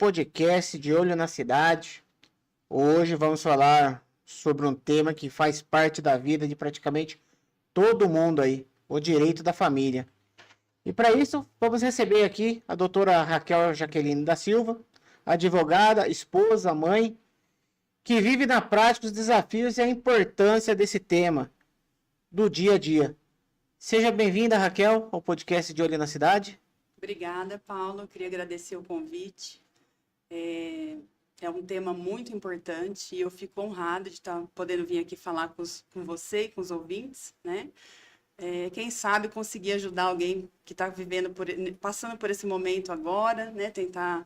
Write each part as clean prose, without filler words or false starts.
podcast de Olho na Cidade. Hoje vamos falar sobre um tema que faz parte da vida de praticamente todo mundo aí, o direito da família. E para isso, vamos receber aqui a doutora Raquel Jaqueline da Silva, advogada, esposa, mãe, que vive na prática os desafios e a importância desse tema do dia a dia. Seja bem-vinda, Raquel, ao podcast de Olho na Cidade. Obrigada, Paulo. Eu queria agradecer o convite. É um tema muito importante e eu fico honrada de estar podendo vir aqui falar com você e com os ouvintes, né? Quem sabe conseguir ajudar alguém que está passando por esse momento agora, né? Tentar,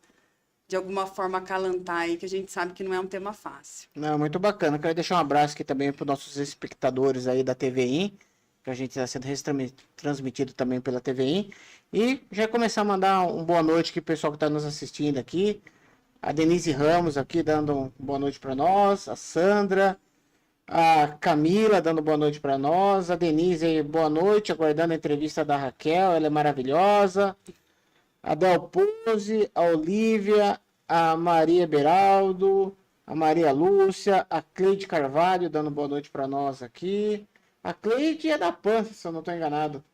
de alguma forma, acalantar aí, que a gente sabe que não é um tema fácil. Não, muito bacana. Quero deixar um abraço aqui também para os nossos espectadores aí da TVI, que a gente está sendo transmitido também pela TVI. E já começar a mandar uma boa noite aqui pro pessoal que está nos assistindo aqui. A Denise Ramos aqui dando uma boa noite para nós. A Sandra. A Camila dando boa noite para nós. A Denise, boa noite, aguardando a entrevista da Raquel. Ela é maravilhosa. A Del Pose, a Olivia, a Maria Beraldo, a Maria Lúcia, a Cleide Carvalho dando boa noite para nós aqui. A Cleide é da PAN, se eu não estou enganado.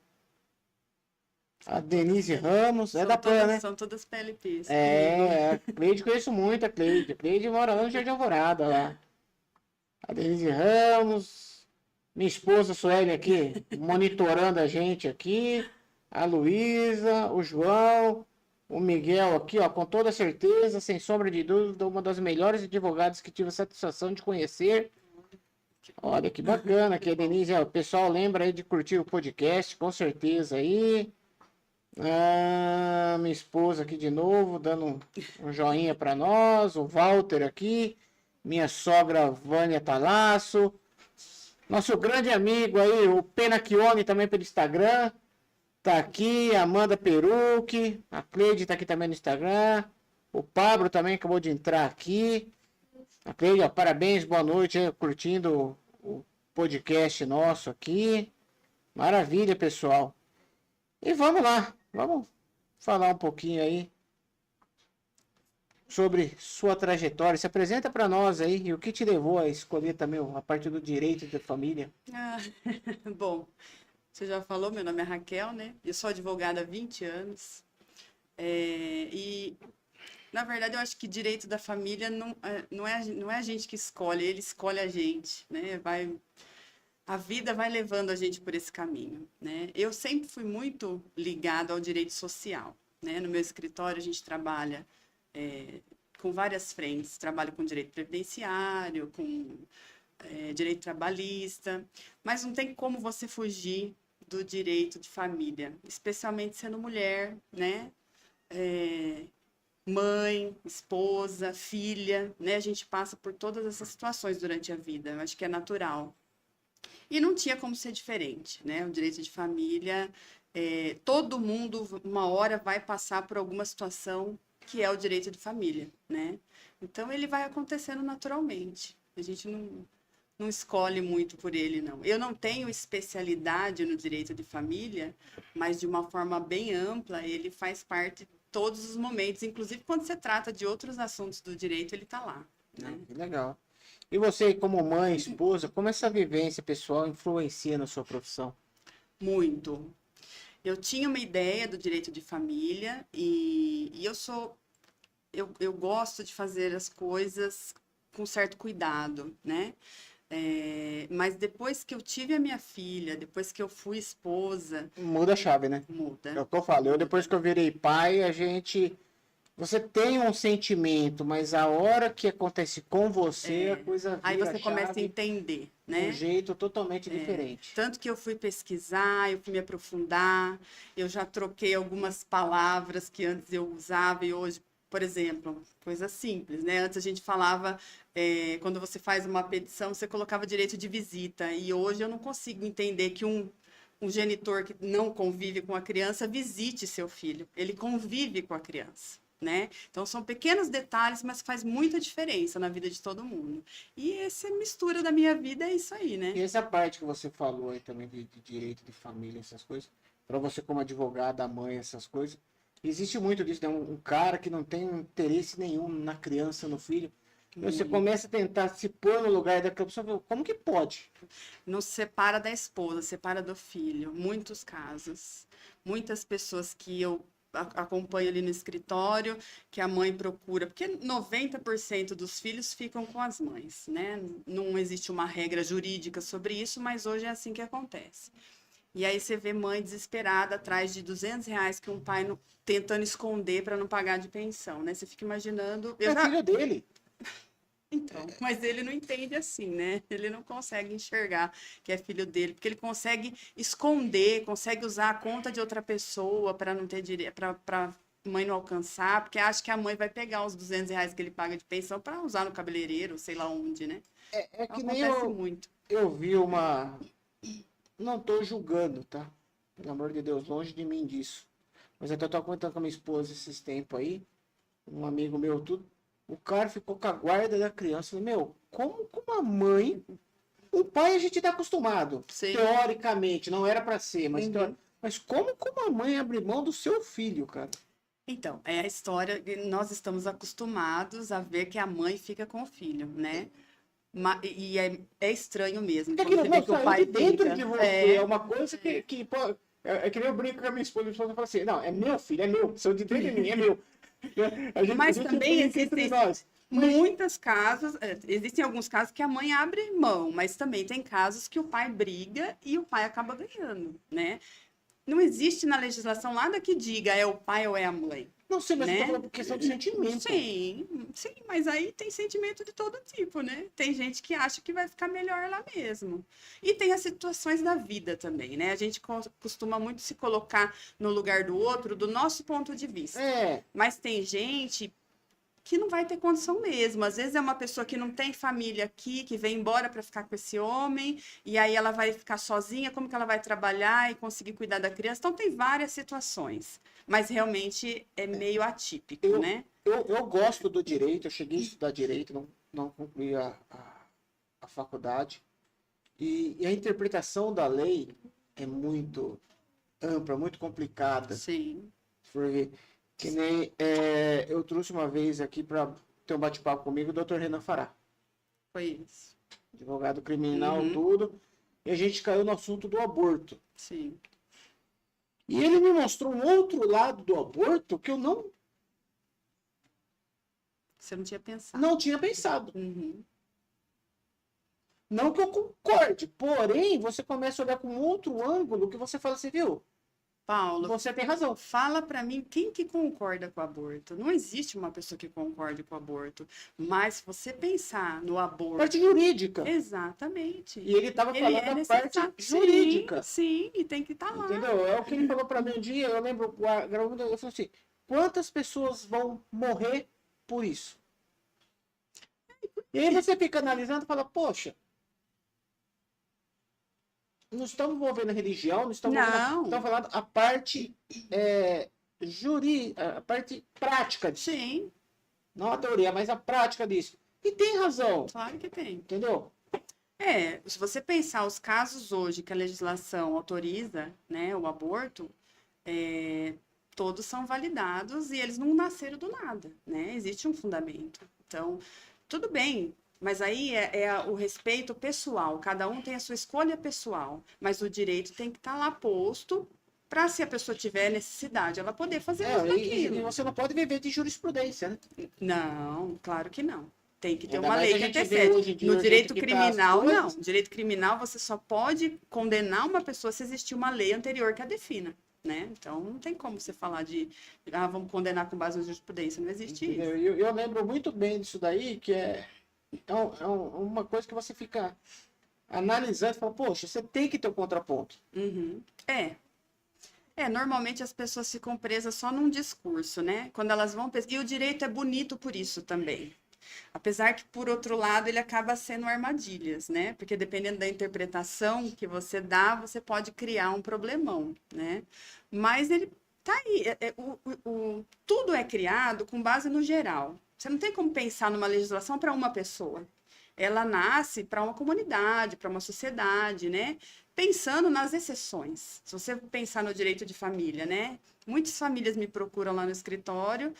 A Denise Ramos é da PAN, né? São todas PLPs. A Cleide, conheço muito a Cleide. A Cleide mora lá no Jardim Alvorada, lá. A Denise Ramos, minha esposa Sueli aqui, monitorando a gente aqui. A Luísa, o João, o Miguel aqui, ó, com toda certeza, sem sombra de dúvida, uma das melhores advogadas que tive a satisfação de conhecer. Olha que bacana aqui, a Denise, ó, o pessoal lembra aí de curtir o podcast, com certeza aí. Minha esposa aqui de novo, dando um joinha para nós. O Walter aqui. Minha sogra Vânia Talasso. Nosso grande amigo aí, o Penacchione, também pelo Instagram. Tá aqui. Amanda Perucchi. A Cleide tá aqui também no Instagram. O Pablo também acabou de entrar aqui. A Cleide, ó, parabéns, boa noite aí, curtindo o podcast nosso aqui. Maravilha, pessoal. E vamos lá. Vamos falar um pouquinho aí sobre sua trajetória. Se apresenta para nós aí e o que te levou a escolher também a parte do direito de família. Bom, você já falou, meu nome é Raquel, né? Eu sou advogada há 20 anos. E, na verdade, eu acho que direito da família não é a gente que escolhe, ele escolhe a gente, né? A vida vai levando a gente por esse caminho, né? Eu sempre fui muito ligada ao direito social, né? No meu escritório a gente trabalha com várias frentes, trabalho com direito previdenciário, com direito trabalhista, mas não tem como você fugir do direito de família, especialmente sendo mulher, né? Mãe, esposa, filha, né? A gente passa por todas essas situações durante a vida, eu acho que é natural. E não tinha como ser diferente, né? O direito de família, todo mundo, uma hora, vai passar por alguma situação que é o direito de família, né? Então, ele vai acontecendo naturalmente. A gente não escolhe muito por ele, não. Eu não tenho especialidade no direito de família, mas, de uma forma bem ampla, ele faz parte de todos os momentos, inclusive quando se trata de outros assuntos do direito, ele está lá, né? Que legal. E você, como mãe, esposa, como essa vivência pessoal influencia na sua profissão? Muito. Eu tinha uma ideia do direito de família e eu gosto de fazer as coisas com certo cuidado, né? Mas depois que eu tive a minha filha, depois que eu fui esposa... Muda a chave, né? Muda. É o que eu falo. Depois que eu virei pai, você tem um sentimento, mas a hora que acontece com você, a coisa vira aí você começa a entender, né? De um jeito totalmente diferente. Tanto que eu fui pesquisar, eu fui me aprofundar, eu já troquei algumas palavras que antes eu usava e hoje, por exemplo, coisa simples, né? Antes a gente falava, quando você faz uma petição, você colocava direito de visita, e hoje eu não consigo entender que um genitor que não convive com a criança visite seu filho, ele convive com a criança. Né? Então, são pequenos detalhes, mas faz muita diferença na vida de todo mundo. E essa mistura da minha vida é isso aí, né? E essa parte que você falou aí também de direito de família, essas coisas, para você como advogada, mãe, essas coisas, Existe muito disso, né? Um cara que não tem interesse nenhum na criança, no filho. Você começa a tentar se pôr no lugar daquela pessoa, como que pode? Não separa da esposa, separa do filho. Muitos casos. Muitas pessoas que eu acompanho ali no escritório, que a mãe procura, porque 90% dos filhos ficam com as mães, né? Não existe uma regra jurídica sobre isso, mas hoje é assim que acontece. E aí você vê mãe desesperada atrás de R$ 200 que um pai tentando esconder para não pagar de pensão, né? Você fica imaginando. É filho dele. Então, mas ele não entende assim, né? Ele não consegue enxergar que é filho dele, porque ele consegue esconder, consegue usar a conta de outra pessoa para não ter direito, para mãe não alcançar, porque acha que a mãe vai pegar os R$ 200 que ele paga de pensão para usar no cabeleireiro, sei lá onde, né? É Então, que nem acontece muito. eu vi uma. Não tô julgando, tá? Pelo amor de Deus, longe de mim disso. Mas até eu tô comentando com a minha esposa esses tempos aí, um amigo meu, tudo. O cara ficou com a guarda da criança. Eu falei, meu, como com uma mãe. O pai a gente tá acostumado. Sim. Teoricamente, não era pra ser, mas, Uhum. mas como com uma mãe abrir mão do seu filho, cara? Então, é a história que nós estamos acostumados a ver que a mãe fica com o filho, né? E é estranho mesmo, Porque quando aquilo você vê não que o saiu pai de dentro fica. de você. É uma coisa que pô, é que nem eu brinco com a minha esposa e fala assim, não, é meu filho, é meu. Saiu de dentro de mim, é meu. A Mas gente também brinca entre existem nós. Mas muitos casos, existem alguns casos que a mãe abre mão, mas também tem casos que o pai briga e o pai acaba ganhando, né? Não existe na legislação nada que diga é o pai ou é a mãe, não sei, mas eu tô né? falando por questão de sentimento. Sim, sim, mas aí tem sentimento de todo tipo, né? Tem gente que acha que vai ficar melhor lá mesmo. E tem as situações da vida também, né? A gente costuma muito se colocar no lugar do outro, do nosso ponto de vista. É, Mas tem gente que não vai ter condição mesmo. Às vezes é uma pessoa que não tem família aqui, que vem embora para ficar com esse homem, e aí ela vai ficar sozinha, como que ela vai trabalhar e conseguir cuidar da criança? Então tem várias situações, mas realmente é meio atípico, eu, né? eu gosto do direito, eu cheguei a estudar direito, não concluí a faculdade. E a interpretação da lei é muito ampla, muito complicada. Sim. Porque, que nem eu trouxe uma vez aqui para ter um bate-papo comigo o Dr. Renan Fará, Foi isso. advogado criminal, Uhum. tudo, e a gente caiu no assunto do aborto. Sim. E ele me mostrou um outro lado do aborto que eu Você não tinha pensado. não tinha pensado. Uhum. Não que eu concorde, porém, você começa a olhar com outro ângulo que você fala assim, viu? Paulo, Você tem razão. fala para mim quem que concorda com o aborto. Não existe uma pessoa que concorde com o aborto. Mas se você pensar no aborto. Parte jurídica. Exatamente. E ele estava Ele falando é da parte necessário. jurídica. Sim, e tem que estar lá. Entendeu? É o que ele falou para mim um dia, eu lembro, gravando, eu falei assim, quantas pessoas vão morrer por isso? E aí você fica analisando e fala, poxa, não estamos envolvendo a religião, não estamos Não. estamos falando a parte a parte prática disso. Sim, Não a teoria, mas a prática disso. E tem razão, claro que tem. entendeu? Se você pensar os casos hoje que a legislação autoriza, né, o aborto, todos são validados e eles não nasceram do nada, né? Existe um fundamento. Então, tudo bem, mas aí o respeito pessoal. Cada um tem a sua escolha pessoal, mas o direito tem que estar lá posto para, se a pessoa tiver necessidade, ela poder fazer uso E daquilo. você não pode viver de jurisprudência, né? Não, claro que não. Tem que ter Ainda uma mais lei a que gente vê antecede. hoje em dia No o direito jeito que tá as criminal, não. coisas. No direito criminal, você só pode condenar uma pessoa se existir uma lei anterior que a defina, né? Então, não tem como você falar de, vamos condenar com base na jurisprudência. Não existe Entendeu? isso. Eu lembro muito bem disso daí, que uma coisa que você fica analisando e fala, poxa, você tem que ter um contraponto. Uhum. Normalmente as pessoas ficam presas só num discurso, né? Quando elas vão pesquisar. E o direito é bonito por isso também. Apesar que, por outro lado, ele acaba sendo armadilhas, né? Porque dependendo da interpretação que você dá, você pode criar um problemão, né? Mas ele tá aí. Tudo é criado com base no geral. Você não tem como pensar numa legislação para uma pessoa. Ela nasce para uma comunidade, para uma sociedade, né? Pensando nas exceções, se você pensar no direito de família, né? Muitas famílias me procuram lá no escritório,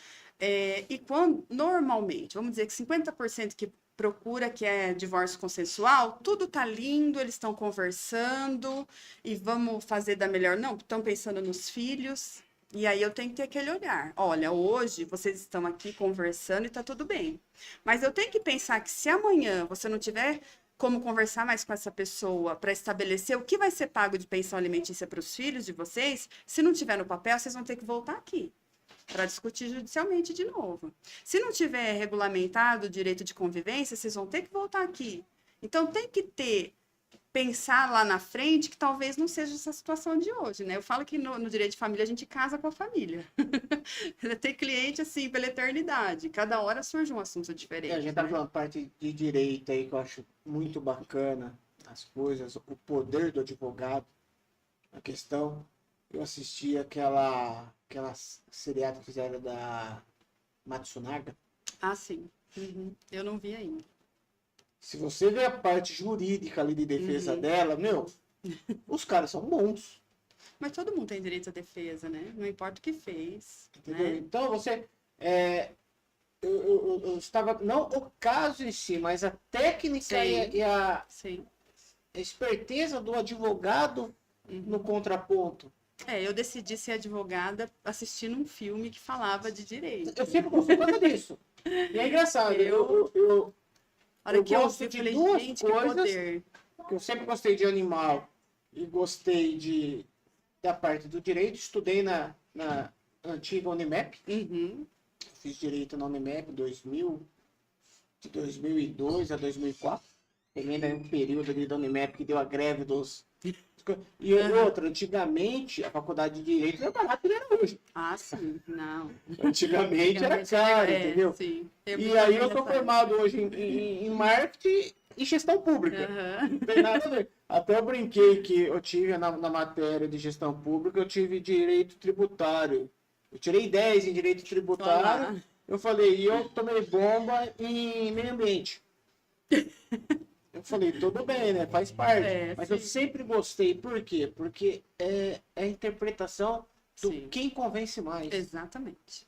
e quando, normalmente, vamos dizer que 50% que procura que é divórcio consensual, tudo tá lindo, eles estão conversando e vamos fazer da melhor. Não, estão pensando nos filhos. E aí eu tenho que ter aquele olhar. Olha, hoje vocês estão aqui conversando e tá tudo bem. Mas eu tenho que pensar que se amanhã você não tiver como conversar mais com essa pessoa para estabelecer o que vai ser pago de pensão alimentícia para os filhos de vocês, se não tiver no papel, vocês vão ter que voltar aqui para discutir judicialmente de novo. Se não tiver regulamentado o direito de convivência, vocês vão ter que voltar aqui. Então tem que pensar lá na frente que talvez não seja essa situação de hoje, né? Eu falo que no direito de família a gente casa com a família. Tem cliente assim pela eternidade. Cada hora surge um assunto diferente. A gente tá né? falando parte de direito aí que eu acho muito bacana, as coisas, o poder do advogado, a questão. Eu assisti aquela seriado que fizeram da Matsunaga. Ah, sim. Uhum. Eu não vi ainda. Se você vê a parte jurídica ali de defesa dela, meu, os caras são bons. Mas todo mundo tem direito à defesa, né? Não importa o que fez. Entendeu? Né? Então você. Eu estava. Não o caso em si, mas a técnica e a Sim. esperteza do advogado no contraponto. Eu decidi ser advogada assistindo um filme que falava de direito. Eu sempre gostei por causa disso. E é engraçado. A hora Eu que eu gosto vi, de eu falei, duas gente, que coisas. poder. Eu sempre gostei de animal e gostei da parte do direito. Estudei na antiga Unimap. Uhum. Fiz direito na Unimap de 2002 a 2004. Também ainda um período ali da Unimap que deu a greve dos... E outra, antigamente a faculdade de direito era barato que era hoje. Ah, sim, não. Antigamente era caro, entendeu? Sim. E aí eu sou formado hoje em marketing e gestão pública. Não tem nada a ver. Até eu brinquei que eu tive na matéria de gestão pública, eu tive direito tributário. Eu tirei 10 em direito tributário. Olá. Eu falei, e eu tomei bomba em meio ambiente. Eu falei, tudo bem, né? Faz parte. Mas sim. eu sempre gostei. Por quê? Porque é a interpretação do Sim. quem convence mais. Exatamente.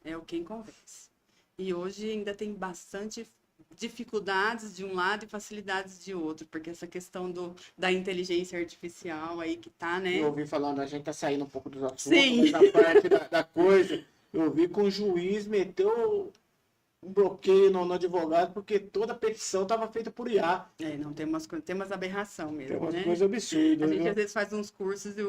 É o quem convence. E hoje ainda tem bastante dificuldades de um lado e facilidades de outro, porque essa questão da inteligência artificial aí que tá, né? Eu ouvi falando, a gente tá saindo um pouco dos assuntos, Sim. mas a parte da coisa, eu vi que o juiz meteu um bloqueio no advogado, porque toda a petição estava feita por IA. Não, tem umas aberração mesmo, Tem umas né? coisas absurdas. A gente viu? às vezes faz uns cursos e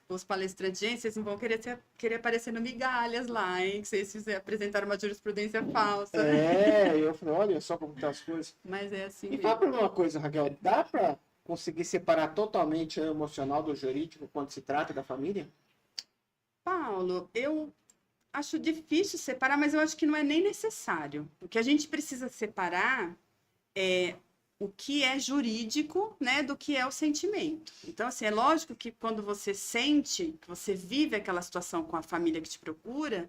os palestrantes, gente, vocês não vão querer aparecer no migalhas lá, hein? Que vocês apresentaram uma jurisprudência falsa. Eu falei, olha só como estão as coisas. Mas é assim E mesmo. fala pra mim uma coisa, Raquel, dá para conseguir separar totalmente o emocional do jurídico quando se trata da família? Paulo, eu acho difícil separar, mas eu acho que não é nem necessário. O que a gente precisa separar é o que é jurídico, né, do que é o sentimento. Então, assim, é lógico que quando você sente, que você vive aquela situação com a família que te procura,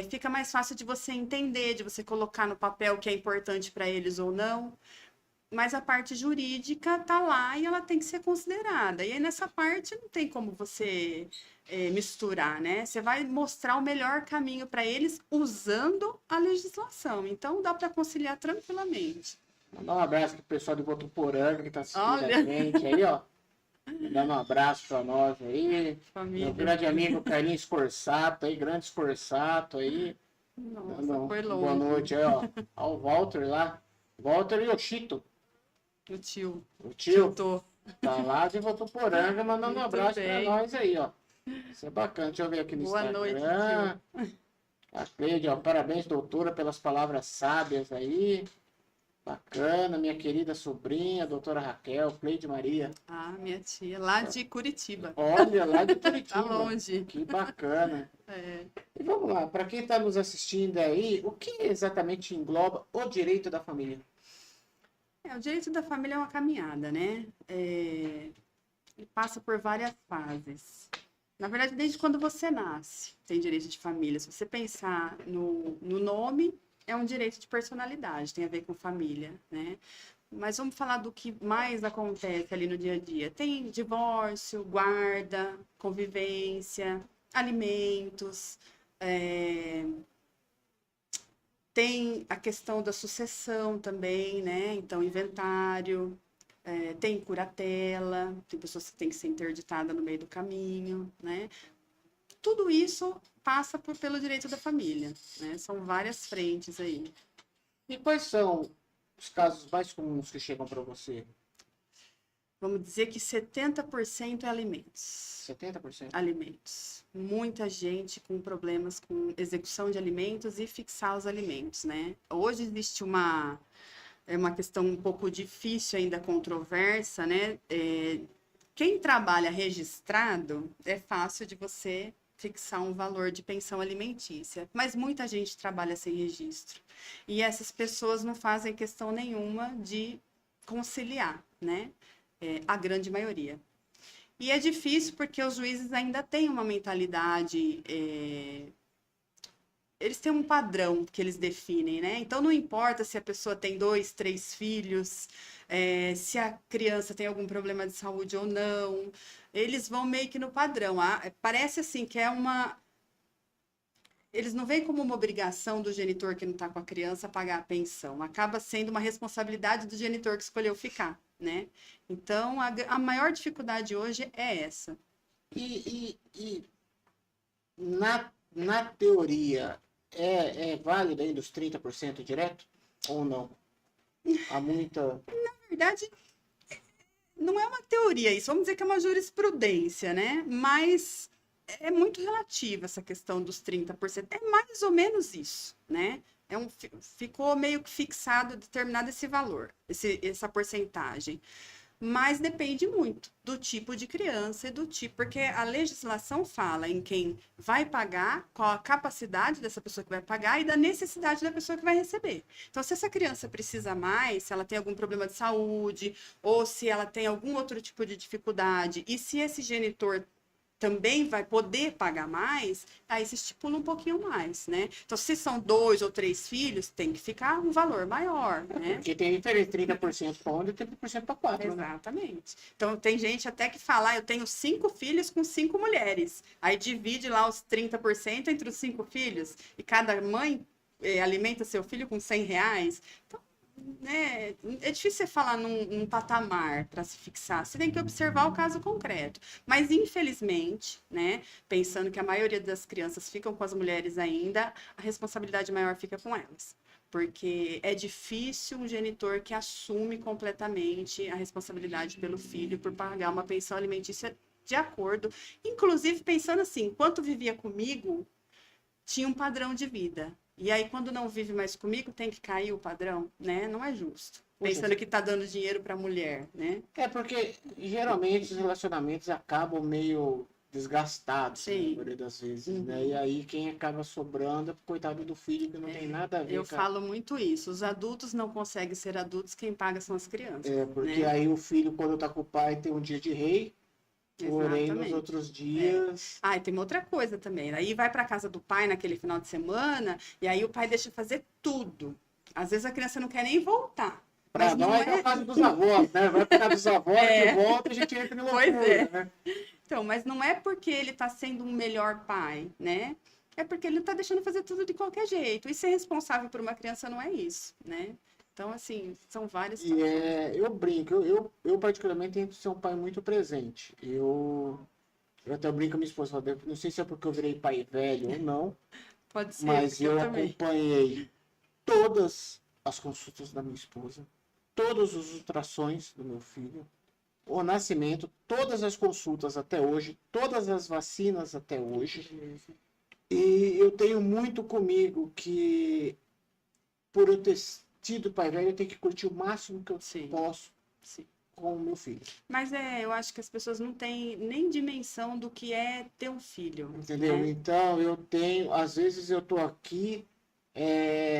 fica mais fácil de você entender, de você colocar no papel o que é importante para eles ou não. Mas a parte jurídica tá lá e ela tem que ser considerada. E aí, nessa parte, não tem como você misturar, né? Você vai mostrar o melhor caminho para eles usando a legislação. Então, dá para conciliar tranquilamente. Mandar um abraço pro pessoal de Votuporanga que tá assistindo Olha. a gente aí, ó. Dando um abraço pra nós aí. Família. Meu grande amigo Carlinhos Scorsato aí, grande Scorsato aí. Nossa, foi longe. Boa noite aí, ó. Ao Walter lá. Walter e o Chito. O tio. O tio Tô. tá lá de Votuporanga mandando um Muito abraço bem. pra nós aí, ó. Isso é bacana. Deixa eu ver aqui no Boa Instagram. noite, A Cleide, ó. Parabéns, doutora, pelas palavras sábias aí. Bacana, minha querida sobrinha, doutora Raquel, Cleide Maria. Ah, minha tia, lá de Curitiba. Olha, lá de Curitiba. Tá longe. Que bacana. É. E vamos lá, para quem está nos assistindo aí, o que exatamente engloba o direito da família? O direito da família é uma caminhada, né? Ele passa por várias fases. Na verdade, desde quando você nasce, tem direito de família. Se você pensar no nome, é um direito de personalidade, tem a ver com família, né? Mas vamos falar do que mais acontece ali no dia a dia. Tem divórcio, guarda, convivência, alimentos, é, tem a questão da sucessão também, né? Então, inventário, tem curatela, tem pessoas que têm que ser interditadas no meio do caminho, né? Tudo isso passa pelo direito da família, né? São várias frentes aí. E quais são os casos mais comuns que chegam para você? Vamos dizer que 70% é alimentos. 70%? Alimentos. Muita gente com problemas com execução de alimentos e fixar os alimentos, né? Hoje existe uma questão um pouco difícil ainda, controversa, né? Quem trabalha registrado, é fácil de você fixar um valor de pensão alimentícia, mas muita gente trabalha sem registro. E essas pessoas não fazem questão nenhuma de conciliar, né? A grande maioria. E é difícil porque os juízes ainda têm uma mentalidade, eles têm um padrão que eles definem, né? Então não importa se a pessoa tem 2, 3 filhos, se a criança tem algum problema de saúde ou não, eles vão meio que no padrão. Parece assim que eles não veem como uma obrigação do genitor que não está com a criança pagar a pensão. Acaba sendo uma responsabilidade do genitor que escolheu ficar, né? Então, a maior dificuldade hoje é essa. E na teoria, é válido ainda os 30% direto? Ou não? Há muita... Na verdade, não é uma teoria isso, vamos dizer que é uma jurisprudência, né? Mas é muito relativa essa questão dos 30%. É mais ou menos isso, né? Ficou meio que fixado, determinado esse valor, essa porcentagem. Mas depende muito do tipo de criança e do tipo, porque a legislação fala em quem vai pagar, qual a capacidade dessa pessoa que vai pagar e da necessidade da pessoa que vai receber. Então, se essa criança precisa mais, se ela tem algum problema de saúde, ou se ela tem algum outro tipo de dificuldade, e se esse genitor também vai poder pagar mais, aí se estipula um pouquinho mais, né? Então, se são 2 ou 3 filhos, tem que ficar um valor maior, né? Porque tem diferença, 30% para um e 30% para 4, né? Exatamente. Então, tem gente até que fala, eu tenho 5 filhos com 5 mulheres. Aí divide lá os 30% entre os 5 filhos, e cada mãe alimenta seu filho com R$ 100. Então, né, é difícil você falar num patamar para se fixar. Você tem que observar o caso concreto. Mas, infelizmente, né, pensando que a maioria das crianças ficam com as mulheres ainda, a responsabilidade maior fica com elas. Porque é difícil um genitor que assume completamente a responsabilidade pelo filho por pagar uma pensão alimentícia de acordo. Inclusive, pensando assim, enquanto vivia comigo, tinha um padrão de vida. E aí, quando não vive mais comigo, tem que cair o padrão, né? Não é justo. Pensando que tá dando dinheiro para a mulher, né? É porque, geralmente, os relacionamentos acabam meio desgastados, né, na maioria das vezes, né? E aí, quem acaba sobrando é o coitado do filho, que não tem nada a ver Eu falo muito isso. Os adultos não conseguem ser adultos, quem paga são as crianças. Porque né? aí o filho, quando tá com o pai, tem um dia de rei, porém, nos Exatamente. outros dias... Ah, e tem uma outra coisa também. Aí vai para casa do pai naquele final de semana, e aí o pai deixa fazer tudo. Às vezes a criança não quer nem voltar. Para Mas não nós é é... o caso dos avós, né? Vai para casa dos avós, que volta, a gente entra em loucura, Pois é. né? Então, mas não é porque ele está sendo um melhor pai, né? É porque ele está deixando fazer tudo de qualquer jeito. E ser responsável por uma criança não é isso, né? Então, assim, são várias situações. Eu brinco, eu particularmente tento ser um pai muito presente. Eu até brinco com a minha esposa, não sei se é porque eu virei pai velho ou não, Pode ser, mas porque eu também. acompanhei todas as consultas da minha esposa, todas as ultrassons do meu filho, o nascimento, todas as consultas até hoje, todas as vacinas até hoje. E eu tenho muito comigo que, por eu ter tido pai velho, eu tenho que curtir o máximo que eu posso com o meu filho. Mas eu acho que as pessoas não têm nem dimensão do que é ter um filho. Entendeu? Né? Então, eu tenho, às vezes eu tô aqui,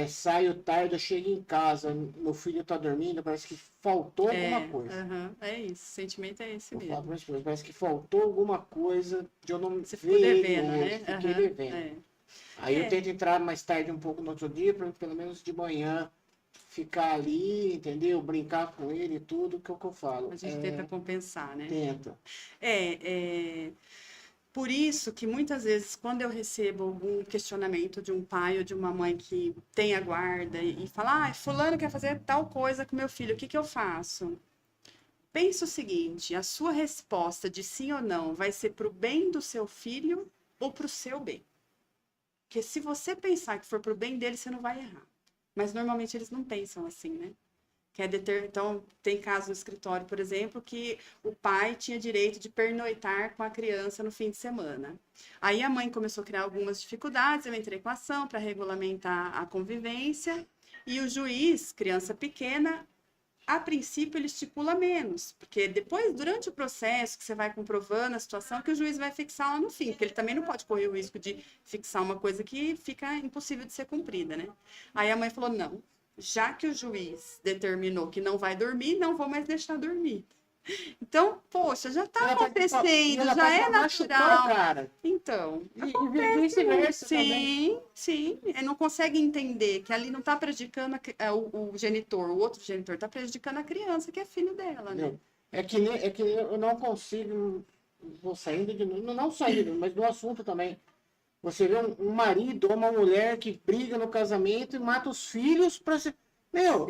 saio tarde, eu chego em casa, meu filho tá dormindo, parece que faltou alguma coisa. É isso, o sentimento é esse mesmo. Eu falo para as pessoas, parece que faltou alguma coisa de eu não Você ver ficou ele devendo, hoje, né? fiquei devendo. Aí eu tento entrar mais tarde um pouco no outro dia, para pelo menos de manhã ficar ali, entendeu? Brincar com ele e tudo, que é o que eu falo. A gente tenta compensar, né? Tenta. Por isso que muitas vezes, quando eu recebo algum questionamento de um pai ou de uma mãe que tem a guarda e fala, fulano quer fazer tal coisa com meu filho, o que que eu faço? Pensa o seguinte, a sua resposta de sim ou não vai ser para o bem do seu filho ou para o seu bem? Porque se você pensar que for para o bem dele, você não vai errar. Mas normalmente eles não pensam assim, né? Então, tem casos no escritório, por exemplo, que o pai tinha direito de pernoitar com a criança no fim de semana. Aí a mãe começou a criar algumas dificuldades, eu entrei com ação para regulamentar a convivência, e o juiz, criança pequena, a princípio ele estipula menos, porque depois, durante o processo, que você vai comprovando a situação, que o juiz vai fixar lá no fim, porque ele também não pode correr o risco de fixar uma coisa que fica impossível de ser cumprida, né? Aí a mãe falou, não, já que o juiz determinou que não vai dormir, não vou mais deixar dormir. Então, poxa, já está acontecendo, já é natural. Cara. Então, e vice-versa também. Sim. Ele não consegue entender que ali não está prejudicando o genitor, o outro genitor está prejudicando a criança, que é filho dela, né? É que eu não consigo, vou saindo de novo, não saindo, mas do assunto também. Você vê um marido ou uma mulher que briga no casamento e mata os filhos para ser. Meu!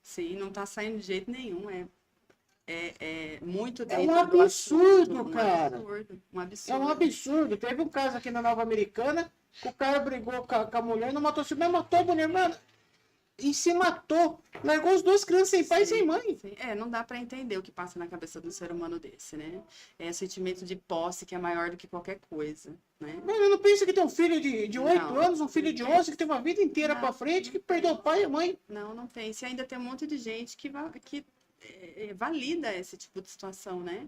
Sim, não está saindo de jeito nenhum. É muito dentro um absurdo, cara. Um absurdo. É um absurdo. Teve um caso aqui na Nova Americana que o cara brigou com a mulher, não matou se mesmo, matou a mulher, mano. E se matou. Largou as duas crianças sem pai e sem mãe. Sim. Não dá para entender o que passa na cabeça de um ser humano desse, né? É o sentimento de posse que é maior do que qualquer coisa, né? Mano, eu não penso que tem um filho de 8 anos, um filho de 11, que tem uma vida inteira para frente, que perdeu o pai e a mãe. Não tem. E ainda tem um monte de gente que valida esse tipo de situação, né?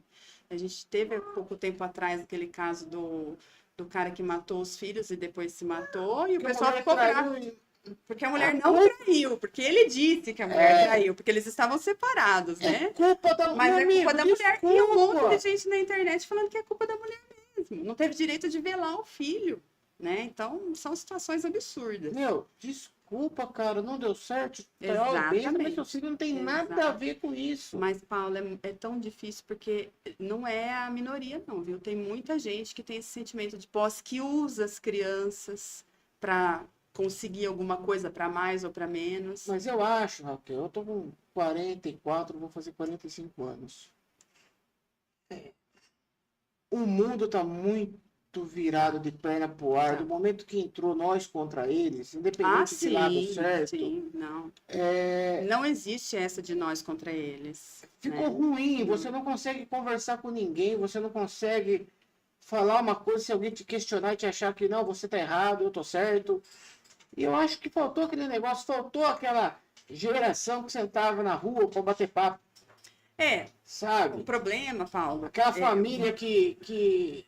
A gente teve há pouco tempo atrás aquele caso do cara que matou os filhos e depois se matou, e o pessoal ficou bravo. Porque a mulher não traiu, porque ele disse que a mulher traiu, porque eles estavam separados, né? É culpa da mulher. Mas é culpa da mulher. E um monte de gente na internet falando que é culpa da mulher mesmo. Não teve direito de velar o filho, né? Então, são situações absurdas. Desculpa, cara, não deu certo. Exatamente. Mas seu filho não tem nada a ver com isso. Mas, Paulo, é tão difícil porque não é a minoria, não, viu? Tem muita gente que tem esse sentimento de posse, que usa as crianças para conseguir alguma coisa para mais ou para menos. Mas eu acho, Raquel, eu tô com 44, vou fazer 45 anos. O mundo tá muito virado de perna pro ar. Do momento que entrou nós contra eles, independente de lado certo. Sim, não. Não existe essa de nós contra eles. Ficou ruim, você não consegue conversar com ninguém, você não consegue falar uma coisa se alguém te questionar e te achar que não, você tá errado, eu tô certo. E eu acho que faltou aquele negócio, faltou aquela geração que sentava na rua para bater papo. Sabe? O problema, Paulo... Aquela família que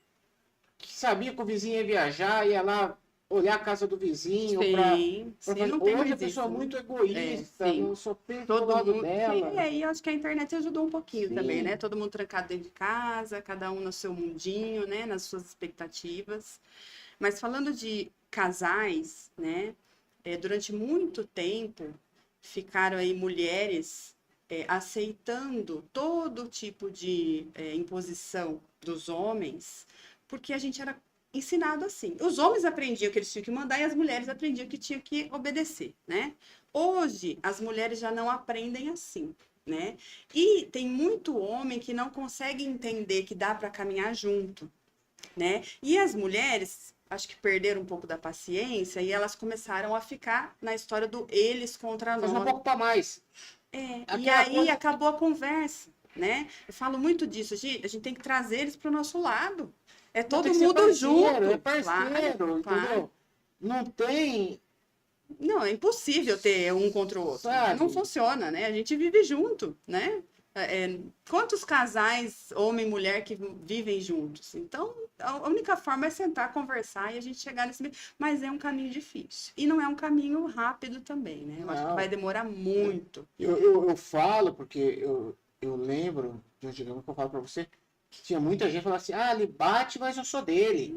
sabia que o vizinho ia viajar, ia lá olhar a casa do vizinho. Hoje a pessoa é muito egoísta, não só pensa do lado dela. E acho que a internet ajudou um pouquinho também, né? Todo mundo trancado dentro de casa, cada um no seu mundinho, né? Nas suas expectativas. Mas falando de casais, né? Durante muito tempo ficaram aí mulheres aceitando todo tipo de imposição dos homens, porque a gente era ensinado assim. Os homens aprendiam que eles tinham que mandar e as mulheres aprendiam que tinham que obedecer, né? Hoje, as mulheres já não aprendem assim, né? E tem muito homem que não consegue entender que dá para caminhar junto, né? E as mulheres, acho que perderam um pouco da paciência e elas começaram a ficar na história do eles contra nós. Fazer um pouco para mais. E aí acabou a conversa, né? Eu falo muito disso, a gente tem que trazer eles para o nosso lado. É todo mundo junto. É parceiro, entendeu? Não tem... Não, é impossível ter um contra o outro. Sabe? Não funciona, né? A gente vive junto, né? Quantos casais, homem e mulher, que vivem juntos? Então, a única forma é sentar, conversar e a gente chegar nesse... Mas é um caminho difícil. E não é um caminho rápido também, né? Eu acho que vai demorar muito. Eu falo, porque eu lembro, digamos que eu falo para você, Tinha muita gente falando assim, ah, ele bate, mas eu sou dele.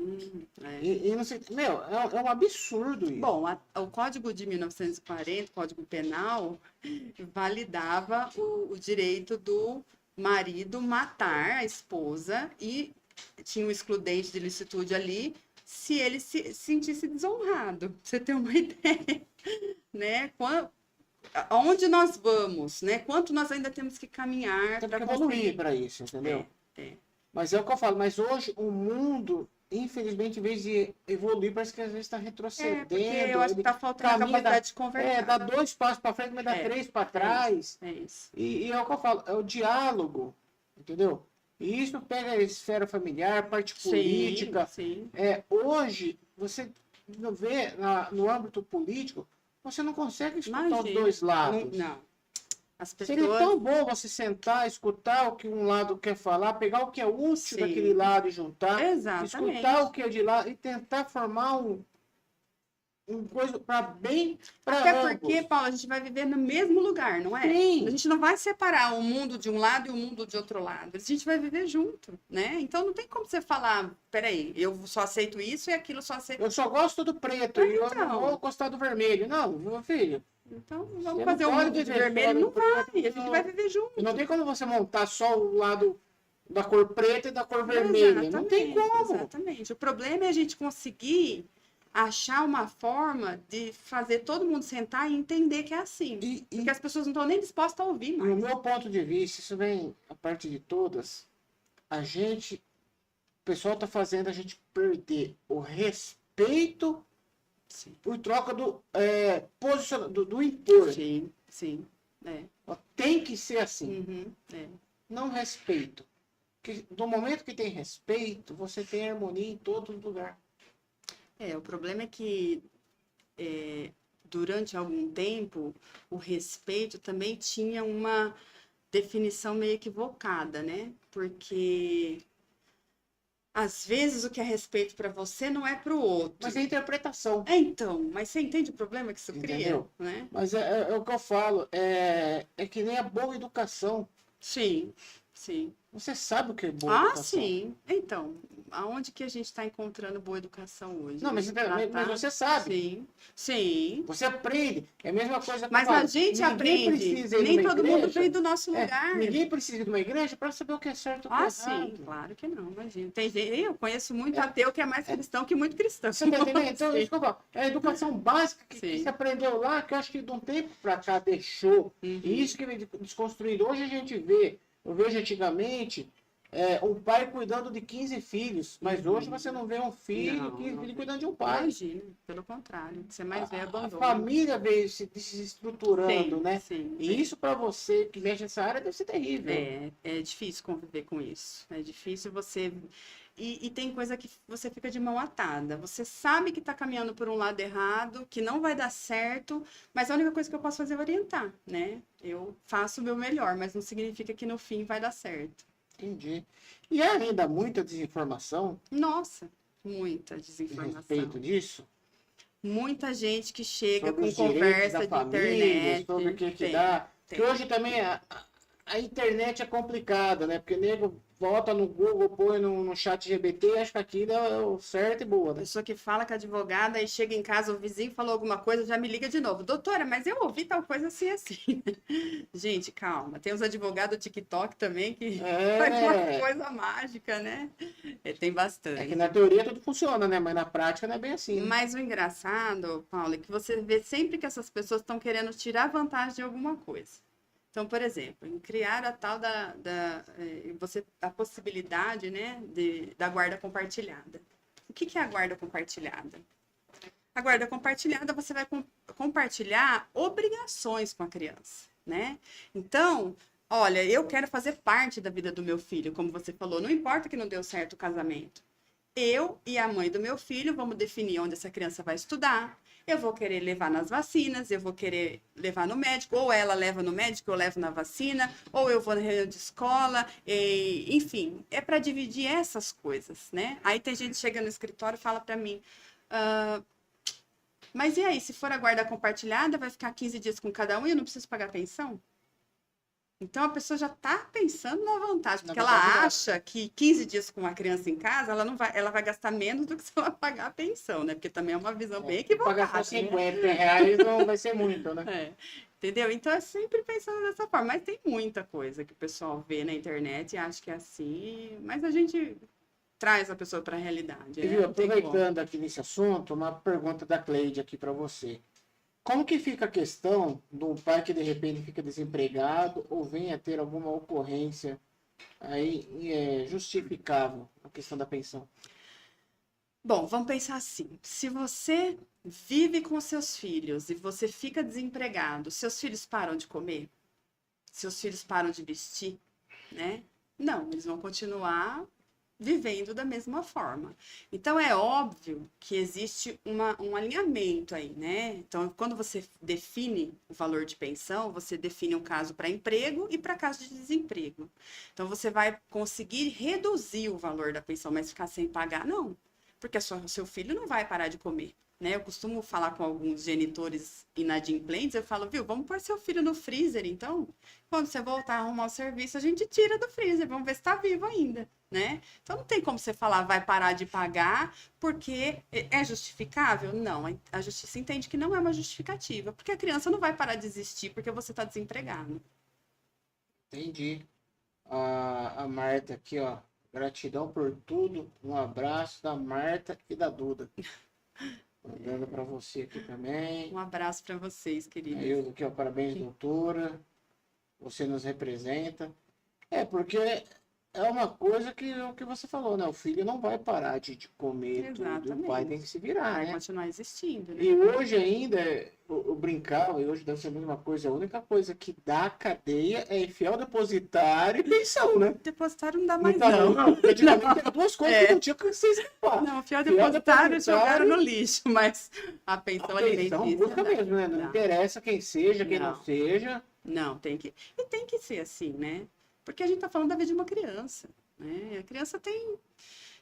E não sei, meu, é um absurdo isso. Bom, o Código de 1940, o Código Penal, validava o direito do marido matar a esposa e tinha um excludente de licitude ali se ele se sentisse desonrado. Pra você ter uma ideia, né? Aonde nós vamos, né? Quanto nós ainda temos que caminhar Tem que para evoluir conseguir. para isso, entendeu? É. Mas é o que eu falo, mas hoje o mundo, infelizmente, em vez de evoluir, parece que às vezes está retrocedendo. Porque eu acho que está faltando a caminha, capacidade de dá conversar. 2 passos para frente, mas dá 3 para trás. É isso. E é o que eu falo, é o diálogo, entendeu? E isso pega a esfera familiar, parte política. Sim. Hoje, você não vê no âmbito político, você não consegue escutar os dois lados. Não. As Seria pessoas... tão bom você sentar, escutar o que um lado quer falar, pegar o que é útil Sim. daquele lado e juntar, Exatamente. escutar o que é de lá e tentar formar um coisa para bem para Até ambos. porque, Paulo, a gente vai viver no mesmo lugar, não é? Sim. A gente não vai separar o mundo de um lado e o mundo de outro lado. A gente vai viver junto, né? Então não tem como você falar, peraí, eu só aceito isso e aquilo só aceito. Eu só gosto do preto e eu não vou gostar do vermelho. Não, meu filho. Então vamos fazer um mundo de vermelho? Não vai, a gente vai viver junto. Não tem como você montar só o lado da cor preta e da cor vermelha. Não tem como. Exatamente. O problema é a gente conseguir achar uma forma de fazer todo mundo sentar e entender que é assim. Porque as pessoas não estão nem dispostas a ouvir mais. No meu ponto de vista, isso vem a parte de todas, o pessoal está fazendo a gente perder o respeito por troca do posicionamento, do impor. Sim. Tem que ser assim. Uhum. Não respeito. Porque no momento que tem respeito, você tem harmonia em todo lugar. O problema é que durante algum tempo o respeito também tinha uma definição meio equivocada, né? Porque às vezes o que é respeito para você não é para o outro. Mas é interpretação. Então, mas você entende o problema que isso Entendeu? cria? Né? Mas é o que eu falo, é que nem a boa educação. Sim. Você sabe o que é boa educação. Sim. Então, aonde que a gente está encontrando boa educação hoje? Não, mas você sabe. Sim. Você aprende. É a mesma coisa que mas a gente aprende. Nem todo mundo veio do nosso lugar. Ninguém precisa de uma igreja para saber o que é certo e o que é errado. Sim, claro que não, imagina. Eu conheço muito ateu que é mais cristão que muito cristão. Você tá entendendo? Então, desculpa, é a educação básica que se aprendeu lá, que eu acho que de um tempo para cá deixou. E isso que vem desconstruindo. Hoje a gente vê, eu vejo antigamente, um pai cuidando de 15 filhos, mas hoje você não vê um filho, 15 filhos cuidando de um pai. Imagina, pelo contrário, você mais vê abandono. A família veio se estruturando, né? Sim. E isso para você que mexe nessa área deve ser terrível. É difícil conviver com isso. É difícil você... E tem coisa que você fica de mão atada. Você sabe que está caminhando por um lado errado, que não vai dar certo, mas a única coisa que eu posso fazer é orientar, né? Eu faço o meu melhor, mas não significa que no fim vai dar certo. Entendi. E há ainda muita desinformação? Nossa, muita desinformação. A respeito disso? Muita gente que chega sobre com conversa de internet. Sobre o que dá. Porque hoje também a internet é complicada, né? Porque nego volta no Google, põe no chat GPT, acho que aquilo é o certo e boa, né? Pessoa que fala com a advogada e chega em casa, o vizinho falou alguma coisa, já me liga de novo. Doutora, mas eu ouvi tal coisa assim. Gente, calma. Tem os advogados do TikTok também que faz uma coisa mágica, né? Tem bastante. É que na teoria tudo funciona, né? Mas na prática não é bem assim. Né? Mas o engraçado, Paulo, é que você vê sempre que essas pessoas estão querendo tirar vantagem de alguma coisa. Então, por exemplo, em criar a tal a possibilidade, né, da guarda compartilhada. O que é a guarda compartilhada? A guarda compartilhada, você vai compartilhar obrigações com a criança, né? Então, olha, eu quero fazer parte da vida do meu filho, como você falou, não importa que não deu certo o casamento. Eu e a mãe do meu filho vamos definir onde essa criança vai estudar. Eu vou querer levar nas vacinas, eu vou querer levar no médico, ou ela leva no médico, eu levo na vacina, ou eu vou na reunião de escola, enfim, é para dividir essas coisas, né? Aí tem gente que chega no escritório e fala para mim, mas e aí, se for a guarda compartilhada, vai ficar 15 dias com cada um e eu não preciso pagar pensão? Então a pessoa já está pensando na vantagem, Na porque verdade, ela ela- acha que 15 dias com uma criança em casa, ela vai gastar menos do que se ela pagar a pensão, né? Porque também é uma visão bem pagar só equivocada, né? R$ 50 não vai ser muito, né? É, entendeu? Então é sempre pensando dessa forma. Mas tem muita coisa que o pessoal vê na internet e acha que é assim, mas a gente traz a pessoa para a realidade, E né? viu, Não tem como. aproveitando aqui nesse assunto, uma pergunta da Cleide aqui para você. Como que fica a questão do pai que de repente fica desempregado ou venha ter alguma ocorrência aí justificável a questão da pensão? Bom, vamos pensar assim: se você vive com seus filhos e você fica desempregado, seus filhos param de comer? Seus filhos param de vestir, né? Não, eles vão continuar vivendo da mesma forma. Então é óbvio que existe um alinhamento aí, né? Então, quando você define o valor de pensão, você define um caso para emprego e para caso de desemprego. Então você vai conseguir reduzir o valor da pensão, mas ficar sem pagar, não. Porque seu filho não vai parar de comer. Né? Eu costumo falar com alguns genitores inadimplentes, eu falo, viu, vamos pôr seu filho no freezer, então, quando você voltar a arrumar o serviço, a gente tira do freezer, vamos ver se está vivo ainda, né? Então não tem como você falar, vai parar de pagar, porque é justificável? Não, a justiça entende que não é uma justificativa, porque a criança não vai parar de existir porque você está desempregado. Entendi. A Marta aqui, ó. Gratidão por tudo. Um abraço da Marta e da Duda. Mandando para você aqui também. Um abraço para vocês, queridos. Aí eu aqui, ó, parabéns, doutora. Você nos representa. Porque é uma coisa que o que você falou, né? O filho não vai parar de comer tudo. O pai tem que se virar, vai né? continuar existindo, né? E hoje ainda, eu brincava, e hoje deve ser a mesma coisa, a única coisa que dá cadeia é fiel depositário e pensão, né? Depositário não dá mais, Não, não. não, antigamente era duas coisas que não tinha que você escapar. Não, fiel Fiel depositário jogaram no depositário, lixo, mas a pensão a pensão alimentícia busca dá. mesmo, né? Não Dá. interessa quem seja, quem não Não. seja. Não, tem que. E tem que ser assim, né? Porque a gente tá falando da vida de uma criança, né? A criança tem.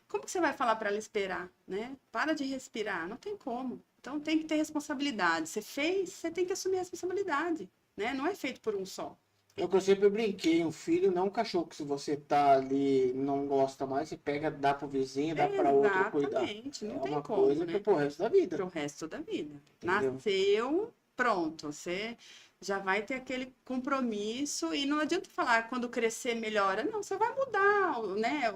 Como que você vai falar para ela esperar, né? Para de respirar, não tem como. Então tem que ter responsabilidade. Você fez, você tem que assumir a responsabilidade, né? Não é feito por um só. É o que eu sempre brinquei, um filho não é um cachorro que se você tá ali não gosta mais, você pega, dá pro vizinho, dá para outro cuidar. Exatamente, não É tem uma como, coisa que né? é pro resto da vida. Pro resto da vida. Entendeu? Nasceu, pronto, você já vai ter aquele compromisso e não adianta falar quando crescer melhora. Não, você vai mudar, né,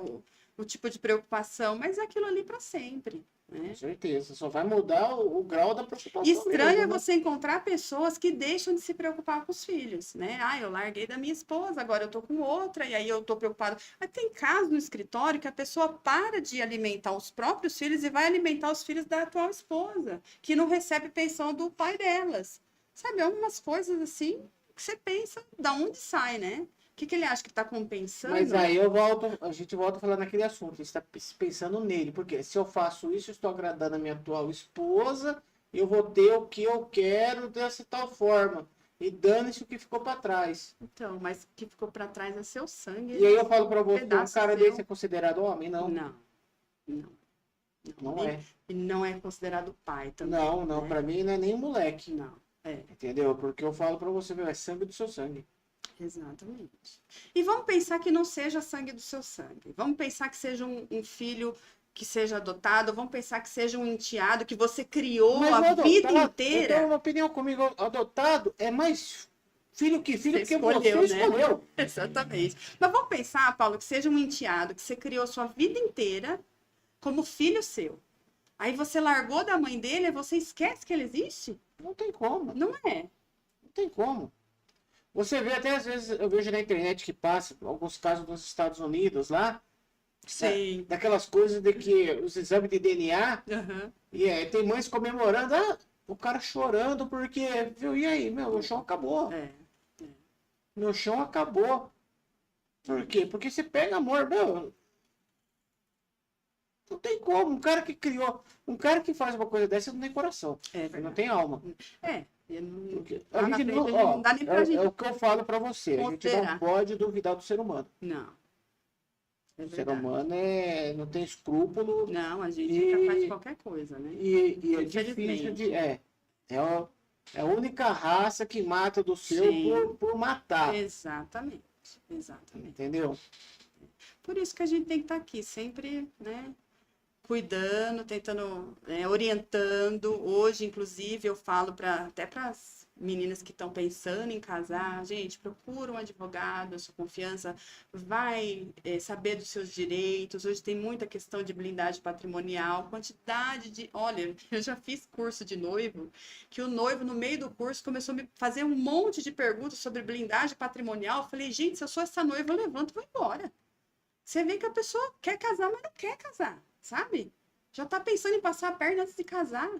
o tipo de preocupação, mas é aquilo ali para sempre, né? Com certeza, só vai mudar o grau da preocupação Estranho é mesmo, né? você encontrar pessoas que deixam de se preocupar com os filhos, né? Ah, eu larguei da minha esposa, agora eu tô com outra, e aí eu tô preocupado. Mas tem casos no escritório que a pessoa para de alimentar os próprios filhos e vai alimentar os filhos da atual esposa, que não recebe pensão do pai delas. Sabe, é umas coisas assim que você pensa, da onde sai, né? O que ele acha que está compensando? Mas aí a gente volta a falar naquele assunto, a gente está pensando nele, porque se eu faço isso, eu estou agradando a minha atual esposa, eu vou ter o que eu quero dessa tal forma. E dane-se o que ficou para trás. Então, mas o que ficou para trás é seu sangue. E aí eu falo para você, um pedaço cara seu. desse é considerado homem? Não. Não é. E não é considerado pai também. Não, né? para mim não é nem moleque. Não, Entendeu? Porque eu falo para você, meu, é sangue do seu sangue. exatamente. E vamos pensar que não seja sangue do seu sangue. Vamos pensar que seja um filho que seja adotado. Vamos pensar que seja um enteado que você criou Mas a adotado, vida eu inteira. tenho uma opinião comigo, adotado é mais filho que filho, Você porque escolheu, você né? escolheu. Exatamente. Mas vamos pensar, Paulo, que seja um enteado que você criou sua vida inteira como filho seu. Aí você largou da mãe dele e você esquece que ele existe? Não tem como. Não é. Não tem como. Você vê até às vezes, eu vejo na internet que passa alguns casos dos Estados Unidos lá, Sim. daquelas coisas de que os exames de DNA, Uhum. e tem mães comemorando, o cara chorando porque, viu, e aí, meu chão acabou. É. Meu chão acabou. Por quê? Porque você pega amor, meu. Não tem como. Um cara que criou, um cara que faz uma coisa dessa não tem coração. É Ele verdade. não tem alma. Porque A lá na gente frente não, não dá nem pra gente é o que eu falo pra você. A gente não considerar. pode duvidar do ser humano. Não. É O ser verdade. humano não tem escrúpulo Não, a gente é capaz de qualquer coisa, né? e é Infelizmente. difícil de. É É a única raça que mata do seu Sim. por matar. Exatamente, exatamente. Entendeu? Por isso que a gente tem que estar aqui, sempre, né, cuidando, tentando, orientando. Hoje, inclusive, eu falo até para as meninas que estão pensando em casar, gente, procura um advogado, a sua confiança vai saber dos seus direitos. Hoje tem muita questão de blindagem patrimonial, quantidade de... Olha, eu já fiz curso de noivo, que o noivo, no meio do curso, começou a me fazer um monte de perguntas sobre blindagem patrimonial. Eu falei, gente, se eu sou essa noiva, eu levanto e vou embora. Você vê que a pessoa quer casar, mas não quer casar, sabe? Já tá pensando em passar a perna antes de casar.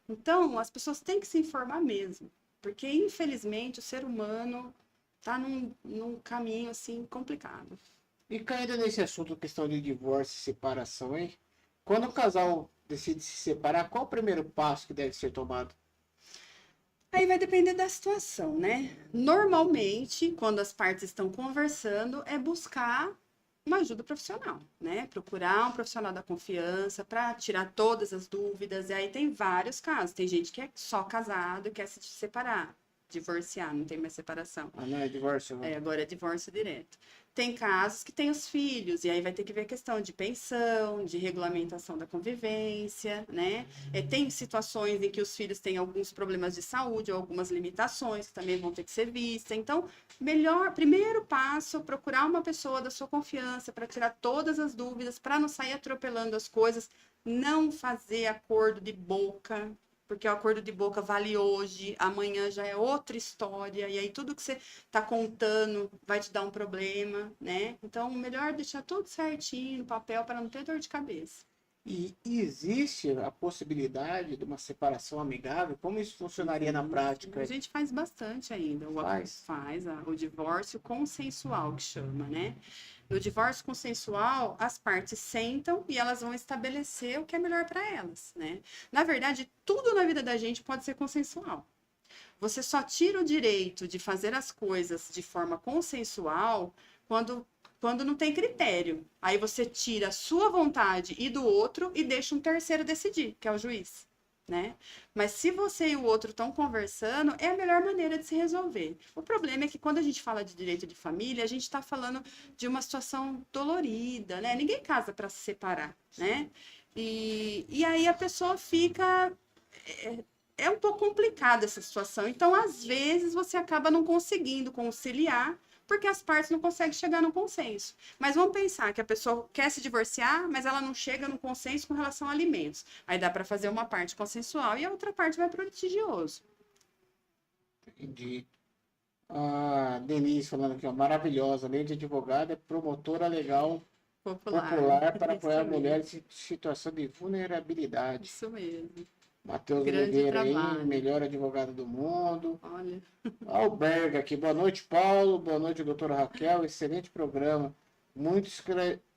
Então, as pessoas têm que se informar mesmo. Porque, infelizmente, o ser humano tá num caminho, assim, complicado. E caindo nesse assunto, questão de divórcio e separação, hein? Quando o casal decide se separar, qual o primeiro passo que deve ser tomado? Aí vai depender da situação, né? Normalmente, quando as partes estão conversando, é buscar uma ajuda profissional, né? Procurar um profissional da confiança para tirar todas as dúvidas. E aí tem vários casos. Tem gente que é só casado e quer se separar, divorciar, não tem mais separação. Ah, não é divórcio, não. Agora é divórcio direto. Tem casos que tem os filhos, e aí vai ter que ver a questão de pensão, de regulamentação da convivência, né? Tem situações em que os filhos têm alguns problemas de saúde ou algumas limitações que também vão ter que ser vistas. Então, primeiro passo, procurar uma pessoa da sua confiança para tirar todas as dúvidas, para não sair atropelando as coisas, não fazer acordo de boca, porque o acordo de boca vale hoje, amanhã já é outra história, e aí tudo que você está contando vai te dar um problema, né? Então, melhor deixar tudo certinho no papel para não ter dor de cabeça. E existe a possibilidade de uma separação amigável? Como isso funcionaria na prática? A gente faz bastante ainda. O divórcio consensual, que chama, né? No divórcio consensual, as partes sentam e elas vão estabelecer o que é melhor para elas, né? Na verdade, tudo na vida da gente pode ser consensual. Você só tira o direito de fazer as coisas de forma consensual quando não tem critério. Aí você tira a sua vontade e do outro e deixa um terceiro decidir, que é o juiz. Né? Mas se você e o outro estão conversando, é a melhor maneira de se resolver. O problema é que quando a gente fala de direito de família, a gente está falando de uma situação dolorida, né? Ninguém casa para se separar, né? E aí a pessoa fica... É um pouco complicada essa situação. Então, às vezes, você acaba não conseguindo conciliar porque as partes não conseguem chegar no consenso. Mas vamos pensar que a pessoa quer se divorciar, mas ela não chega no consenso com relação a alimentos. Aí dá para fazer uma parte consensual e a outra parte vai para o litigioso. Entendi. A Denise falando aqui, ó, maravilhosa, além de advogada, é promotora legal popular para apoiar mulheres em situação de vulnerabilidade. Isso mesmo. Matheus Grande Oliveira trabalho. aí, melhor advogado do mundo. Olha. Alberga aqui, boa noite, Paulo, boa noite, doutora Raquel, excelente programa, muito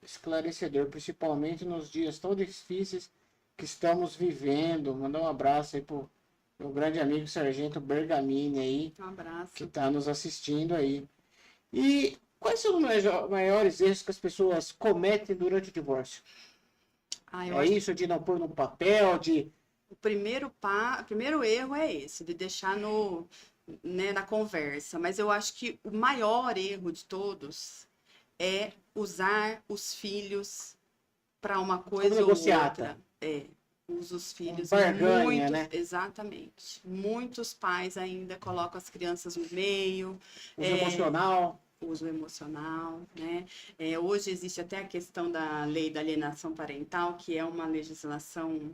esclarecedor, principalmente nos dias tão difíceis que estamos vivendo. Mandar um abraço aí pro meu grande amigo Sargento Bergamini aí, Um abraço. que está nos assistindo aí. E quais são os maiores erros que as pessoas cometem durante o divórcio? Eu acho isso de não pôr no papel, de... O primeiro erro é esse, de deixar na conversa. Mas eu acho que o maior erro de todos é usar os filhos para uma coisa ou outra. Usa os filhos barganha, né? Exatamente. Muitos pais ainda colocam as crianças no meio. Uso emocional, né? Hoje existe até a questão da lei da alienação parental, que é uma legislação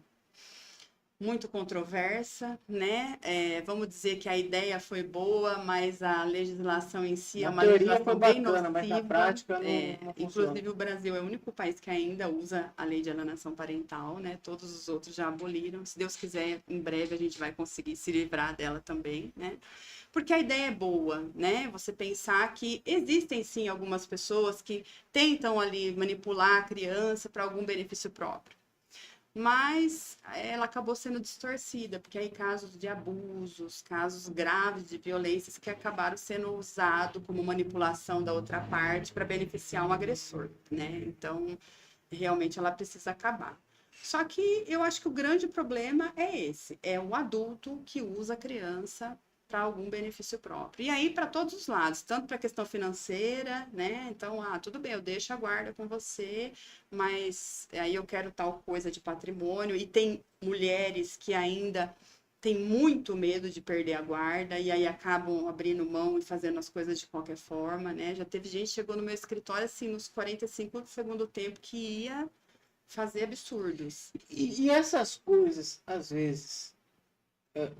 muito controversa, né? Vamos dizer que a ideia foi boa, mas a legislação em si é uma legislação bem nociva. Mas na prática não inclusive, o Brasil é o único país que ainda usa a lei de alienação parental, né? Todos os outros já aboliram. Se Deus quiser, em breve a gente vai conseguir se livrar dela também, né? Porque a ideia é boa, né? Você pensar que existem sim algumas pessoas que tentam ali manipular a criança para algum benefício próprio. Mas ela acabou sendo distorcida, porque aí casos de abusos, casos graves de violências que acabaram sendo usados como manipulação da outra parte para beneficiar um agressor, né? Então, realmente ela precisa acabar. Só que eu acho que o grande problema é esse, é o adulto que usa a criança para algum benefício próprio. E aí para todos os lados, tanto para a questão financeira, né? Então, tudo bem, eu deixo a guarda com você, mas aí eu quero tal coisa de patrimônio. E tem mulheres que ainda têm muito medo de perder a guarda e aí acabam abrindo mão e fazendo as coisas de qualquer forma, né? Já teve gente que chegou no meu escritório assim nos 45 do segundo tempo que ia fazer absurdos. E essas coisas, às vezes,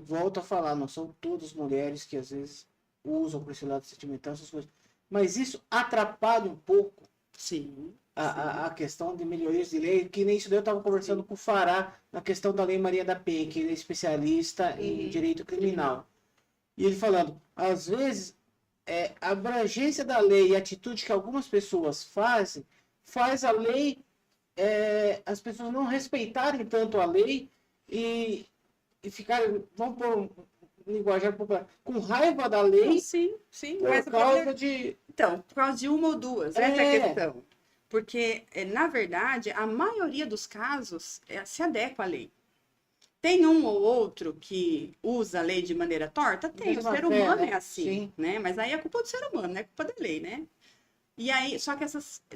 volto a falar, não são todas mulheres que às vezes usam por esse lado sentimental, essas coisas. Mas isso atrapalha um pouco Sim, a questão de melhorias de lei, que nem isso daí eu estava conversando com o Fará na questão da Lei Maria da Penha, que ele é especialista em direito criminal. E ele falando, às vezes, a abrangência da lei e a atitude que algumas pessoas fazem, faz a lei, as pessoas não respeitarem tanto a lei e ficarem, vamos pôr um linguajar popular, com raiva da lei sim, por mas o causa problema... de... Então, por causa de uma ou duas, essa é a questão. Porque, na verdade, a maioria dos casos se adequa à lei. Tem um ou outro que usa a lei de maneira torta? Tem, o ser humano é assim, né? Mas aí é culpa do ser humano, não é culpa da lei, né? E aí, só que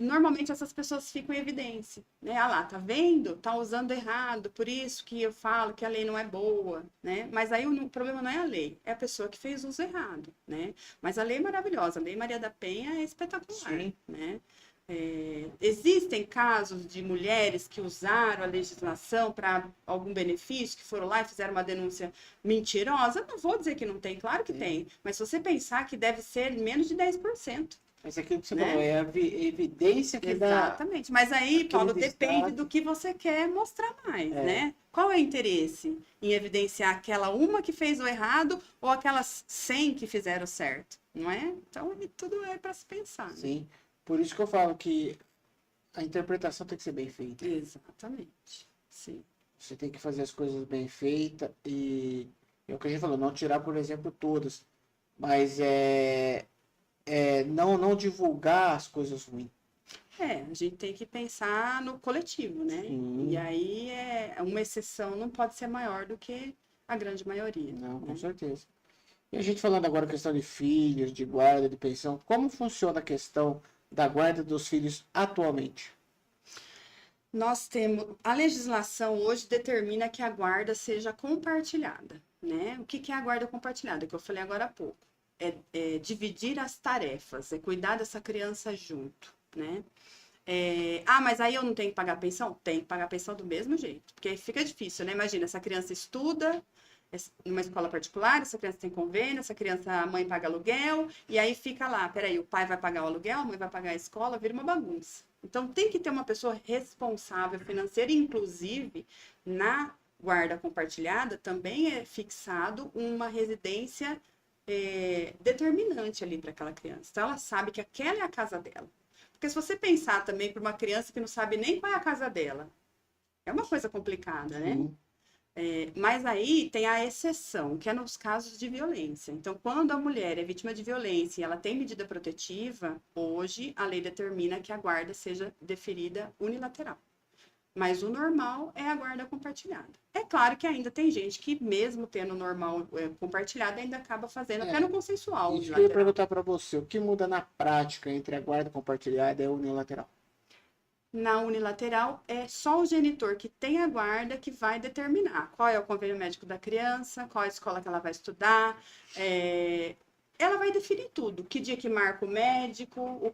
normalmente essas pessoas ficam em evidência, né? Ah lá, tá vendo? Tá usando errado, por isso que eu falo que a lei não é boa, né? Mas aí o problema não é a lei, é a pessoa que fez uso errado, né? Mas a lei é maravilhosa, a Lei Maria da Penha é espetacular, né? Existem casos de mulheres que usaram a legislação para algum benefício, que foram lá e fizeram uma denúncia mentirosa? Não vou dizer que não tem, claro que tem, mas se você pensar que deve ser menos de 10%. Mas aquilo que você falou, é a evidência que dá. Exatamente. Mas aí, Paulo, depende do que você quer mostrar mais, né? Qual é o interesse em evidenciar aquela uma que fez o errado ou aquelas 100 que fizeram certo, não é? Então, tudo é para se pensar. Sim. Né? Por isso que eu falo que a interpretação tem que ser bem feita. Exatamente. Sim. Você tem que fazer as coisas bem feitas e é o que a gente falou, não tirar, por exemplo, todas, mas não divulgar as coisas ruins. A gente tem que pensar no coletivo, né? Sim. E aí uma exceção não pode ser maior do que a grande maioria. Não, né? com certeza. E a gente falando agora questão de filhos, de guarda, de pensão, como funciona a questão da guarda dos filhos atualmente? Nós temos, a legislação hoje determina que a guarda seja compartilhada, né? O que é a guarda compartilhada? Que eu falei agora há pouco. É dividir as tarefas, é cuidar dessa criança junto, né? Mas aí eu não tenho que pagar pensão? Tem que pagar pensão do mesmo jeito, porque aí fica difícil, né? Imagina, essa criança estuda numa escola particular, essa criança tem convênio, essa criança, a mãe paga aluguel, e aí fica lá, peraí, o pai vai pagar o aluguel, a mãe vai pagar a escola, vira uma bagunça. Então tem que ter uma pessoa responsável financeira, inclusive na guarda compartilhada também é fixado uma residência determinante ali para aquela criança. Então ela sabe que aquela é a casa dela. Porque se você pensar também para uma criança que não sabe nem qual é a casa dela, é uma coisa complicada, né? Mas aí tem a exceção, que é nos casos de violência. Então, quando a mulher é vítima de violência e ela tem medida protetiva, hoje a lei determina que a guarda seja deferida unilateral. Mas o normal é a guarda compartilhada. É claro que ainda tem gente que, mesmo tendo normal compartilhado, ainda acaba fazendo até no consensual. Isso que eu ia perguntar para você, o que muda na prática entre a guarda compartilhada e a unilateral? Na unilateral, é só o genitor que tem a guarda que vai determinar qual é o convênio médico da criança, qual a escola que ela vai estudar. Ela vai definir tudo. Que dia que marca o médico.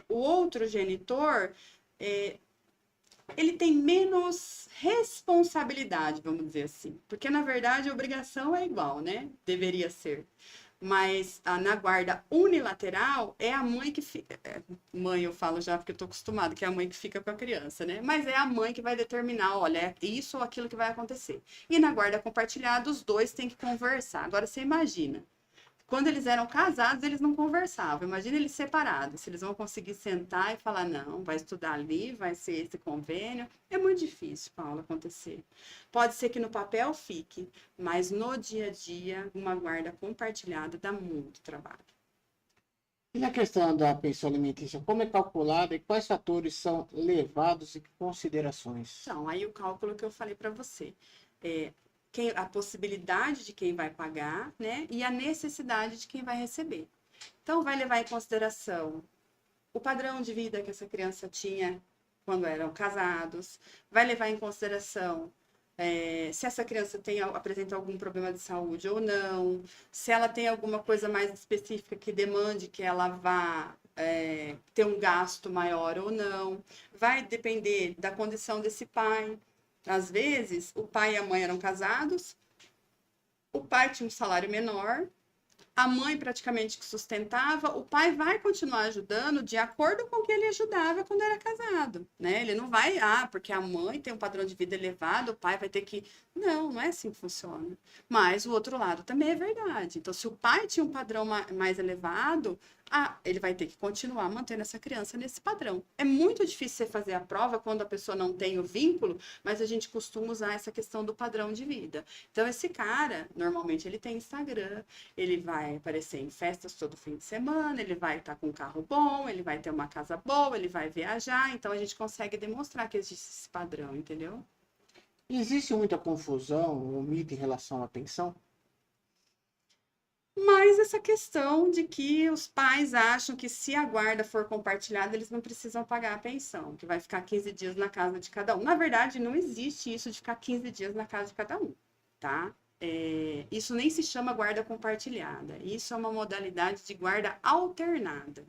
O outro genitor, ele tem menos responsabilidade, vamos dizer assim. Porque, na verdade, a obrigação é igual, né? Deveria ser. Mas na guarda unilateral é a mãe que fica. Mãe, eu falo já porque eu tô acostumada, que é a mãe que fica com a criança, né? Mas é a mãe que vai determinar, olha, é isso ou aquilo que vai acontecer. E na guarda compartilhada, os dois têm que conversar. Agora você imagina. Quando eles eram casados, eles não conversavam. Imagina eles separados. Se eles vão conseguir sentar e falar, não, vai estudar ali, vai ser esse convênio. É muito difícil, Paula, acontecer. Pode ser que no papel fique, mas no dia a dia, uma guarda compartilhada dá muito trabalho. E na questão da pensão alimentícia, como é calculada e quais fatores são levados em considerações? Então, aí o cálculo que eu falei para você. É, a possibilidade de quem vai pagar, né? E a necessidade de quem vai receber. Então, vai levar em consideração o padrão de vida que essa criança tinha quando eram casados, vai levar em consideração se essa criança apresenta algum problema de saúde ou não, se ela tem alguma coisa mais específica que demande que ela vá ter um gasto maior ou não, vai depender da condição desse pai. Às vezes, o pai e a mãe eram casados, o pai tinha um salário menor, a mãe praticamente que sustentava, o pai vai continuar ajudando de acordo com o que ele ajudava quando era casado, né? Ele não vai, porque a mãe tem um padrão de vida elevado, o pai vai ter que. Não, não é assim que funciona. Mas o outro lado também é verdade. Então, se o pai tinha um padrão mais elevado, ele vai ter que continuar mantendo essa criança nesse padrão. É muito difícil você fazer a prova quando a pessoa não tem o vínculo, mas a gente costuma usar essa questão do padrão de vida. Então, esse cara, normalmente, ele tem Instagram, ele vai aparecer em festas todo fim de semana, ele vai estar com um carro bom, ele vai ter uma casa boa, ele vai viajar, então a gente consegue demonstrar que existe esse padrão, entendeu? Existe muita confusão ou mito em relação à pensão? Mas essa questão de que os pais acham que se a guarda for compartilhada, eles não precisam pagar a pensão, que vai ficar 15 dias na casa de cada um. Na verdade, não existe isso de ficar 15 dias na casa de cada um, tá? Isso nem se chama guarda compartilhada. Isso é uma modalidade de guarda alternada.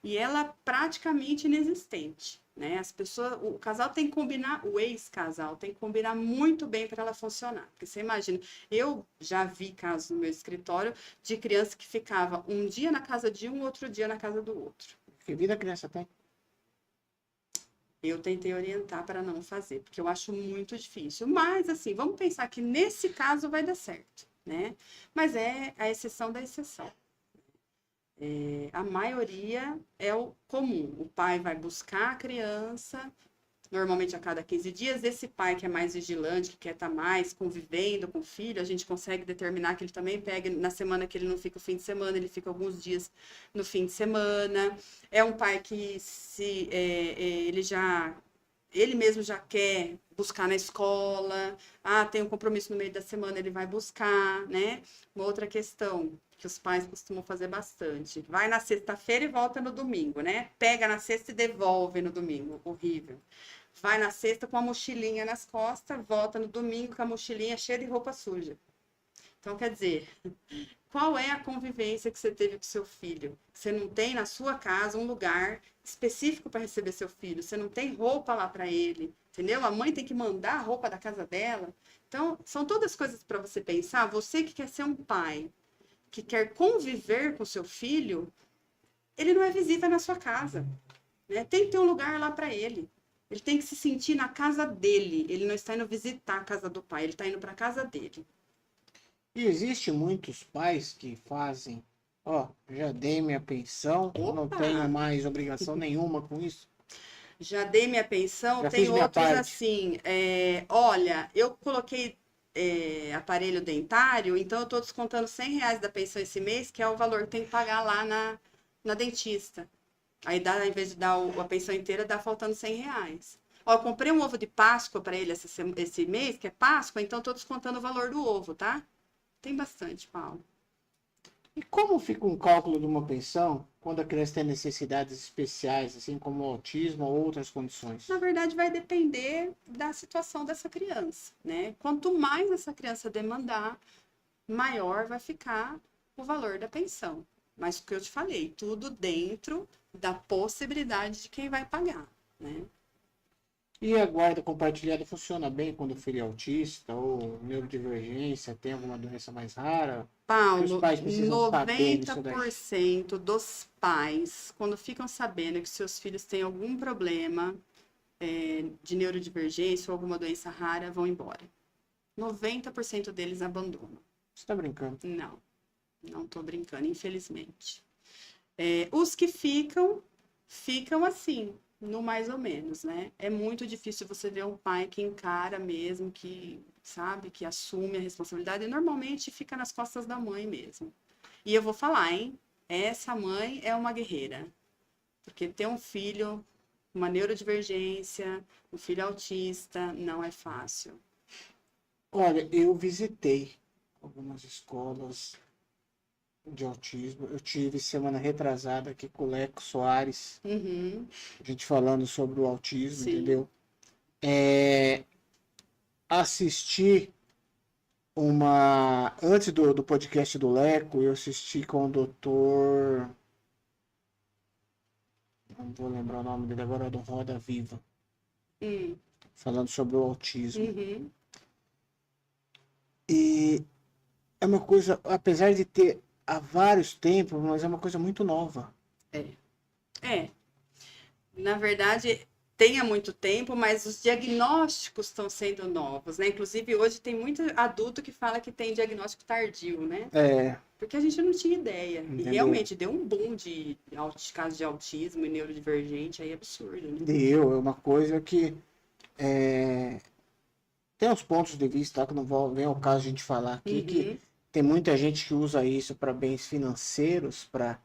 E ela é praticamente inexistente, né? O casal tem que combinar, o ex-casal tem que combinar muito bem para ela funcionar. Porque você imagina, eu já vi casos no meu escritório de criança que ficava um dia na casa de um, outro dia na casa do outro. Que vida a criança tem? Eu tentei orientar para não fazer, porque eu acho muito difícil. Mas, assim, vamos pensar que nesse caso vai dar certo, né? Mas é a exceção da exceção. A maioria é o comum. O pai vai buscar a criança, normalmente a cada 15 dias. Esse pai que é mais vigilante, que quer estar mais convivendo com o filho, a gente consegue determinar que ele também pega na semana que ele não fica o fim de semana, ele fica alguns dias no fim de semana. É um pai que ele mesmo já quer buscar na escola, tem um compromisso no meio da semana, ele vai buscar, né? Uma outra questão que os pais costumam fazer bastante, vai na sexta-feira e volta no domingo, né? Pega na sexta e devolve no domingo, horrível. Vai na sexta com a mochilinha nas costas, volta no domingo com a mochilinha cheia de roupa suja. Então, quer dizer, qual é a convivência que você teve com seu filho? Você não tem na sua casa um lugar específico para receber seu filho, você não tem roupa lá para ele, entendeu? A mãe tem que mandar a roupa da casa dela. Então, são todas coisas para você pensar. Você que quer ser um pai, que quer conviver com seu filho, ele não é visita na sua casa, né? Tem que ter um lugar lá para ele. Ele tem que se sentir na casa dele. Ele não está indo visitar a casa do pai, ele está indo para a casa dele. E existe muitos pais que fazem, já dei minha pensão, não Opa! tenho mais obrigação nenhuma com isso. Já dei minha pensão, Já tem fiz minha outros parte. assim, olha, eu coloquei aparelho dentário, então eu estou descontando R$ 100 da pensão esse mês, que é o valor que tem que pagar lá na dentista. Aí dá, ao invés de dar a pensão inteira, dá faltando R$ 100. Ó, eu comprei um ovo de Páscoa para ele esse mês, que é Páscoa, então estou descontando o valor do ovo, tá? Tem bastante, Paulo. E como fica um cálculo de uma pensão quando a criança tem necessidades especiais, assim como autismo ou outras condições? Na verdade, vai depender da situação dessa criança, né? Quanto mais essa criança demandar, maior vai ficar o valor da pensão. Mas o que eu te falei, tudo dentro da possibilidade de quem vai pagar, né? E a guarda compartilhada funciona bem quando o filho é autista ou neurodivergência, tem alguma doença mais rara? Que os Paulo, pais precisam saber disso daí. 90% dos pais, quando ficam sabendo que seus filhos têm algum problema de neurodivergência ou alguma doença rara, vão embora. 90% deles abandonam. Você tá brincando? Não, não tô brincando, infelizmente. Os que ficam assim, no mais ou menos, né? É muito difícil você ver um pai que encara mesmo, que sabe, que assume a responsabilidade, e normalmente fica nas costas da mãe mesmo. E eu vou falar, hein? essa mãe é uma guerreira. Porque ter um filho, uma neurodivergência, um filho autista, não é fácil. Olha, eu visitei algumas escolas de autismo. Eu tive semana retrasada aqui com o Leco Soares, Uhum, a gente falando sobre o autismo, sim. entendeu? Assisti antes do podcast do Leco, eu assisti com o doutor. Não vou lembrar o nome dele agora, do Roda Viva, Hum, falando sobre o autismo. uhum. E é uma coisa, apesar de ter há vários tempos, mas é uma coisa muito nova. É, na verdade, tem há muito tempo, mas os diagnósticos estão sendo novos, né? Inclusive, hoje tem muito adulto que fala que tem diagnóstico tardio, né? É, Porque a gente não tinha ideia. E entendeu? realmente deu um boom de casos de autismo e neurodivergente aí absurdo, né? É uma coisa que tem uns pontos de vista tá, que não vem ao caso a gente falar aqui, que Uhum. tem muita gente que usa isso para bens financeiros, para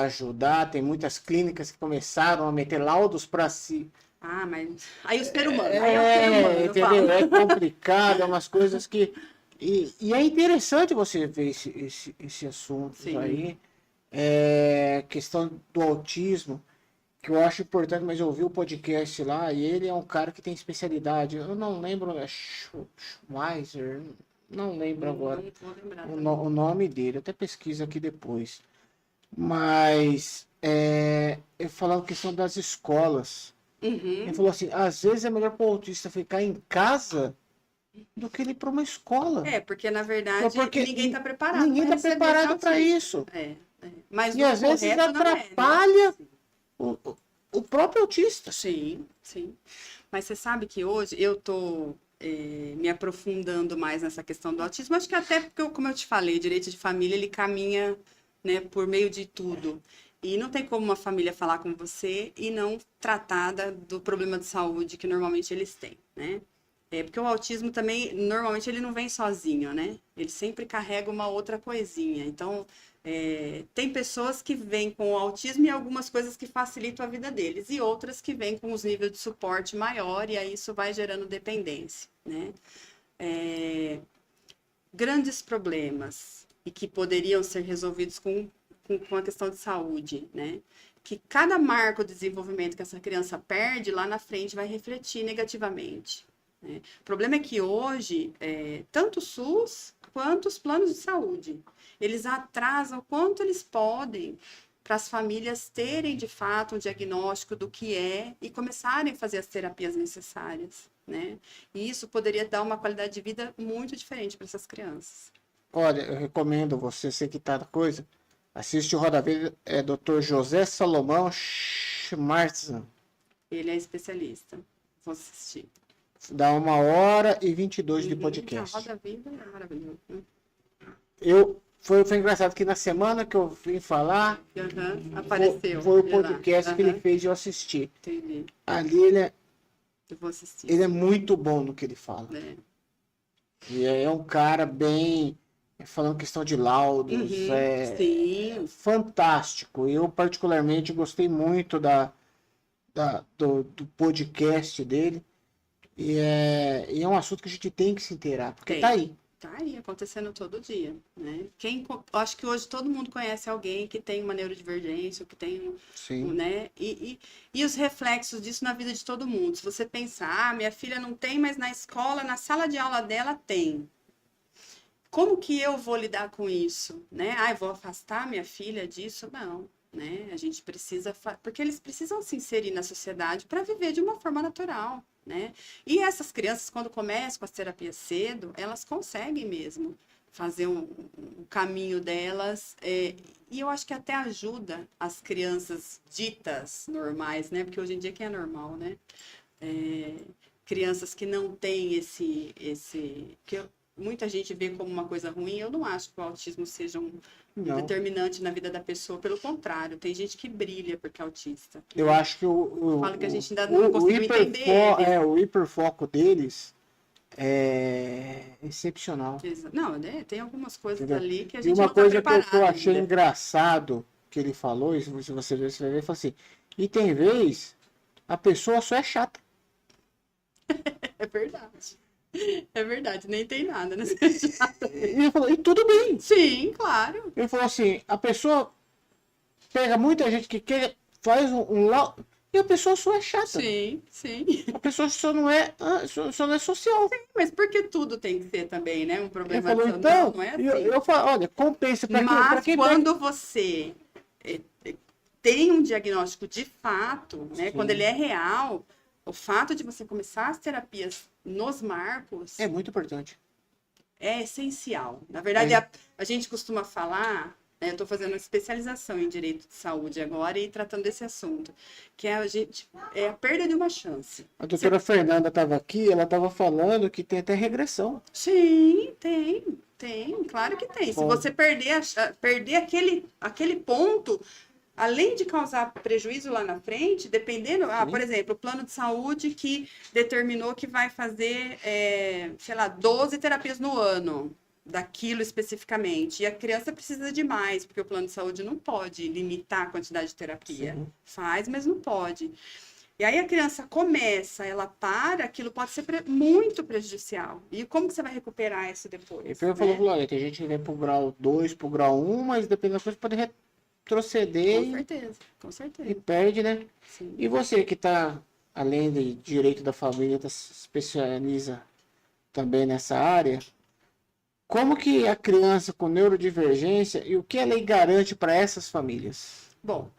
ajudar. Tem muitas clínicas que começaram a meter laudos para si. Ah, mas aí o ser humano, aí é o ser humano, eu Entendeu? falo. É complicado, é umas coisas que. E é interessante você ver esse assunto Sim. aí. Questão do autismo, que eu acho importante, mas eu ouvi o podcast lá e ele é um cara que tem especialidade. Eu não lembro, é Schweizer, não lembro agora Não vou lembrar o, também. o nome dele, eu até pesquiso aqui depois. Mas eu falava questão das escolas. Ele Uhum. falou assim, às vezes é melhor para o autista ficar em casa do que ele ir para uma escola. É, porque na verdade Porque ninguém está preparado ninguém para está receber esse preparado para autista. isso. Mas E o às vezes correto não é, né? atrapalha o próprio autista. Sim, sim. Mas você sabe que hoje eu estou me aprofundando mais nessa questão do autismo. Acho que até porque, como eu te falei, o direito de família ele caminha, né, por meio de tudo. E não tem como uma família falar com você e não tratar do problema de saúde que normalmente eles têm, né? Porque o autismo também, normalmente, ele não vem sozinho, né? Ele sempre carrega uma outra coisinha. Então, tem pessoas que vêm com o autismo e algumas coisas que facilitam a vida deles, e outras que vêm com os níveis de suporte maior, e aí isso vai gerando dependência, né? Grandes problemas, e que poderiam ser resolvidos com a questão de saúde, né? Que cada marco de desenvolvimento que essa criança perde, lá na frente vai refletir negativamente. Né? O problema é que hoje, tanto o SUS quanto os planos de saúde, eles atrasam o quanto eles podem para as famílias terem, de fato, um diagnóstico do que é e começarem a fazer as terapias necessárias, né? E isso poderia dar uma qualidade de vida muito diferente para essas crianças. Olha, eu recomendo você, sei que tá da coisa, assiste o Roda Viva, Dr. José Salomão Schmarzan. Ele é especialista. Vou assistir. Dá 1h22 de A podcast. Roda Viva é maravilhoso. Né? Foi engraçado que na semana que eu vim falar, Apareceu. foi o podcast que ele fez e eu assisti. Entendi. Ali Eu vou assistir. ele é muito bom no que ele fala. E é um cara bem, falando questão de laudos, Sim. fantástico. Eu particularmente gostei muito do podcast dele. E é um assunto que a gente tem que se inteirar, porque tá aí. Tá aí, acontecendo todo dia, né? Acho que hoje todo mundo conhece alguém que tem uma neurodivergência, que tem, Sim. né? E os reflexos disso na vida de todo mundo. Se você pensar, minha filha não tem, mas na escola, na sala de aula dela tem. Como que eu vou lidar com isso, né? Eu vou afastar minha filha disso? Não, né? A gente precisa, porque eles precisam se inserir na sociedade para viver de uma forma natural. Né? E essas crianças, quando começam com as terapias cedo, elas conseguem mesmo fazer um caminho delas. E eu acho que até ajuda as crianças ditas normais, né? Porque hoje em dia quem é normal, né? Crianças que não têm que muita gente vê como uma coisa ruim. Eu não acho que o autismo seja um determinante na vida da pessoa, pelo contrário, tem gente que brilha porque é autista. Eu acho que falo que a gente ainda não conseguiu entender. O hiperfoco deles excepcional. Não, né? Tem algumas coisas Entendeu? ali que a E gente uma não tá coisa que eu preparado achei ainda. engraçado que ele falou, e se você ver, você vai ver, ele falou assim, e tem vez a pessoa só é chata. É verdade. É verdade, nem tem nada nessa E ele falou, e tudo bem. Sim, claro. Ele falou assim, a pessoa pega muita gente que quer, faz e a pessoa só é chata. Sim, sim. A pessoa só não é social. Mas porque tudo tem que ser também, né? Um Ele problema falou, de não, então, não é eu, assim. eu falo, olha, compensa para quem, Mas pega. quando você eh, eh, tem um diagnóstico de fato, né? Quando ele Sim, é real, o fato de você começar as terapias nos marcos é muito importante. é essencial. Na verdade, É. a gente costuma falar, né, eu estou fazendo uma especialização em direito de saúde agora e tratando desse assunto, que é a perda de uma chance. A doutora Fernanda estava aqui, ela estava falando que tem até regressão. Sim, tem, claro que tem. Se Bom, você perder aquele ponto, além de causar prejuízo lá na frente, dependendo, por sim, exemplo, o plano de saúde que determinou que vai fazer, sei lá, 12 terapias no ano, daquilo especificamente. E a criança precisa de mais, porque o plano de saúde não pode limitar a quantidade de terapia. sim. Faz, mas não pode. E aí a criança começa, ela para, aquilo pode ser muito prejudicial. E como que você vai recuperar isso E depois, foi falou, né? olha, tem gente que vem pro grau 2, pro grau 1, mas dependendo da coisa pode retroceder Com certeza, com e certeza. perde, né? Sim. E você que está, além de direito da família, se especializa também nessa área, como que a criança com neurodivergência e o que a lei garante para essas famílias? Bom,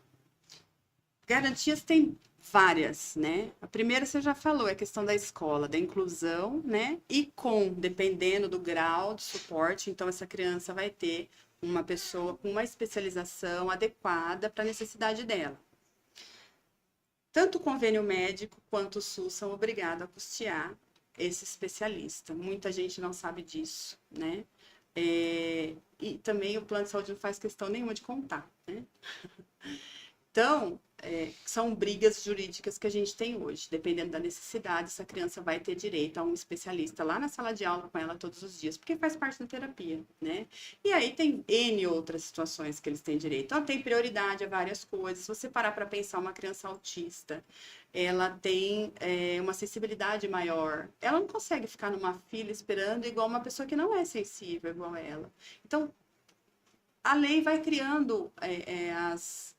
garantias tem várias, né? A primeira você já falou, é a questão da escola, da inclusão, né? Dependendo do grau de suporte, então essa criança vai ter uma pessoa com uma especialização adequada para a necessidade dela. Tanto o convênio médico quanto o SUS são obrigados a custear esse especialista. Muita gente não sabe disso, né? E também o plano de saúde não faz questão nenhuma de contar, né? Então, são brigas jurídicas que a gente tem hoje. Dependendo da necessidade, essa criança vai ter direito a um especialista lá na sala de aula com ela todos os dias, porque faz parte da terapia, né? E aí tem N outras situações que eles têm direito. Então, tem prioridade a várias coisas. Se você parar para pensar, uma criança autista, ela tem uma sensibilidade maior. Ela não consegue ficar numa fila esperando igual uma pessoa que não é sensível igual a ela. Então, a lei vai criando as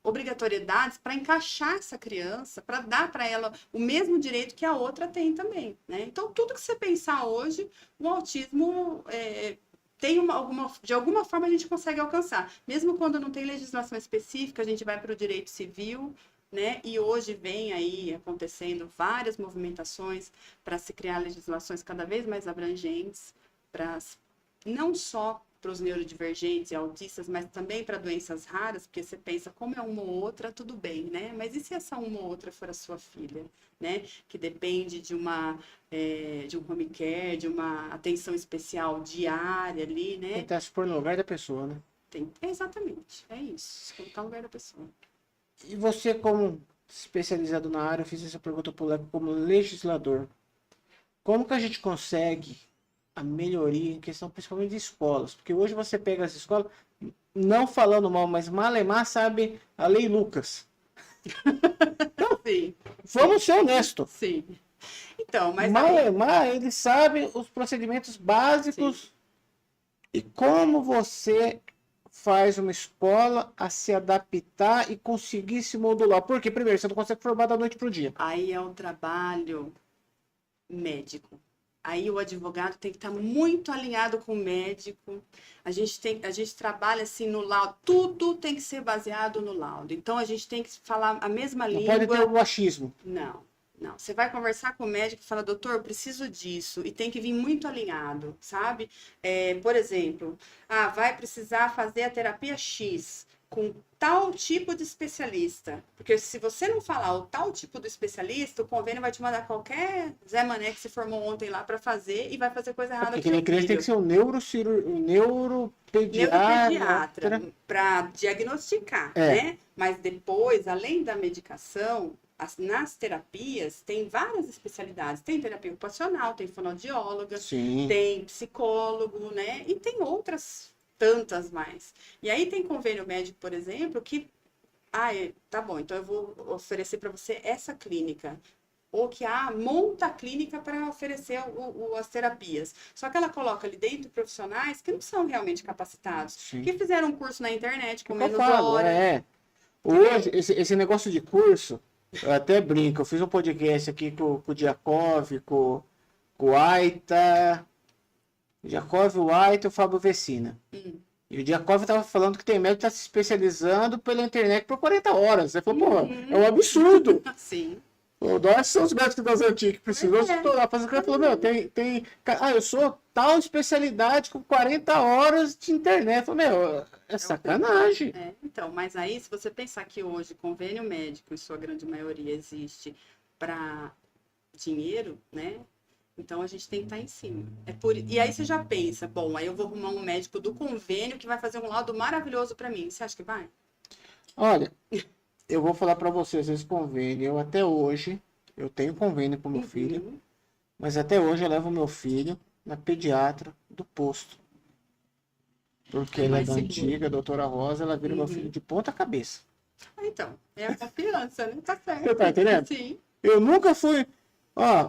obrigatoriedades para encaixar essa criança, para dar para ela o mesmo direito que a outra tem também, né? Então, tudo que você pensar hoje, o autismo tem de alguma forma a gente consegue alcançar. Mesmo quando não tem legislação específica, a gente vai para o direito civil, né? E hoje vem aí acontecendo várias movimentações para se criar legislações cada vez mais abrangentes, para não só para os neurodivergentes e autistas, mas também para doenças raras, porque você pensa, como é uma ou outra, tudo bem, né? Mas e se essa uma ou outra for a sua filha, né? Que depende de de um home care, de uma atenção especial diária ali, né? Tentar se pôr no lugar da pessoa, né? Exatamente, é isso, se colocar no lugar da pessoa. E você, como especializado na área, eu fiz essa pergunta para o Leco como legislador. Como que a gente consegue a melhoria em questão principalmente de escolas? Porque hoje você pega as escolas, não falando mal, mas Malemar sabe a lei Lucas. Sim, Vamos ser honestos. sim. Então, mas aí, Malemar, ele sabe os procedimentos básicos sim. e como você faz uma escola a se adaptar e conseguir se modular. Porque, primeiro, você não consegue formar da noite para o dia. Aí é o trabalho médico. Aí o advogado tem que estar muito alinhado com o médico. A gente trabalha assim no laudo, tudo tem que ser baseado no laudo. Então a gente tem que falar a mesma Não língua. pode ter o achismo. Não, não. Você vai conversar com o médico e fala, doutor, eu preciso disso. E tem que vir muito alinhado, sabe? Por exemplo, vai precisar fazer a terapia X com tal tipo de especialista. Porque se você não falar o tal tipo do especialista, o convênio vai te mandar qualquer Zé Mané que se formou ontem lá para fazer e vai fazer coisa errada Porque com o seu criança tem que filho. ser um neuropediatra. Neuropediatra, para diagnosticar, É. né? Mas depois, além da medicação, nas terapias tem várias especialidades. Tem terapia ocupacional, tem fonoaudióloga, Sim. tem psicólogo, né? E tem outras tantas mais. E aí tem convênio médico, por exemplo, que tá bom, então eu vou oferecer para você essa clínica. Ou que monta a clínica para oferecer as terapias. Só que ela coloca ali dentro profissionais que não são realmente capacitados, Sim. que fizeram um curso na internet com É o que eu menos falo, horas. Hoje, esse negócio de curso, eu até brinco. Eu fiz um podcast aqui com o Diakov, com o Aita. O Diakov, o Aita e o Fábio Vecina. E o Diakov estava falando que tem médico que está se especializando pela internet por 40 horas. Ele falou, pô, é um absurdo. Sim. Nós somos os médicos das antigas que precisam estudar. O cara falou, meu, eu sou tal especialidade com 40 horas de internet. Eu falei, meu, é sacanagem. Então, mas aí, se você pensar que hoje convênio médico, em sua grande maioria, existe para dinheiro, né? Então a gente tem que estar em cima. E aí você já pensa, bom, aí eu vou arrumar um médico do convênio que vai fazer um laudo maravilhoso para mim. Você acha que vai? Olha, eu vou falar para vocês esse convênio. Eu até hoje, eu tenho convênio com meu filho, mas até hoje eu levo meu filho na pediatra do posto. Porque ela é da antiga, a doutora Rosa, ela vira meu filho de ponta cabeça. Então, é a confiança, né? Tá certo. Você tá entendendo? Sim. Eu nunca fui...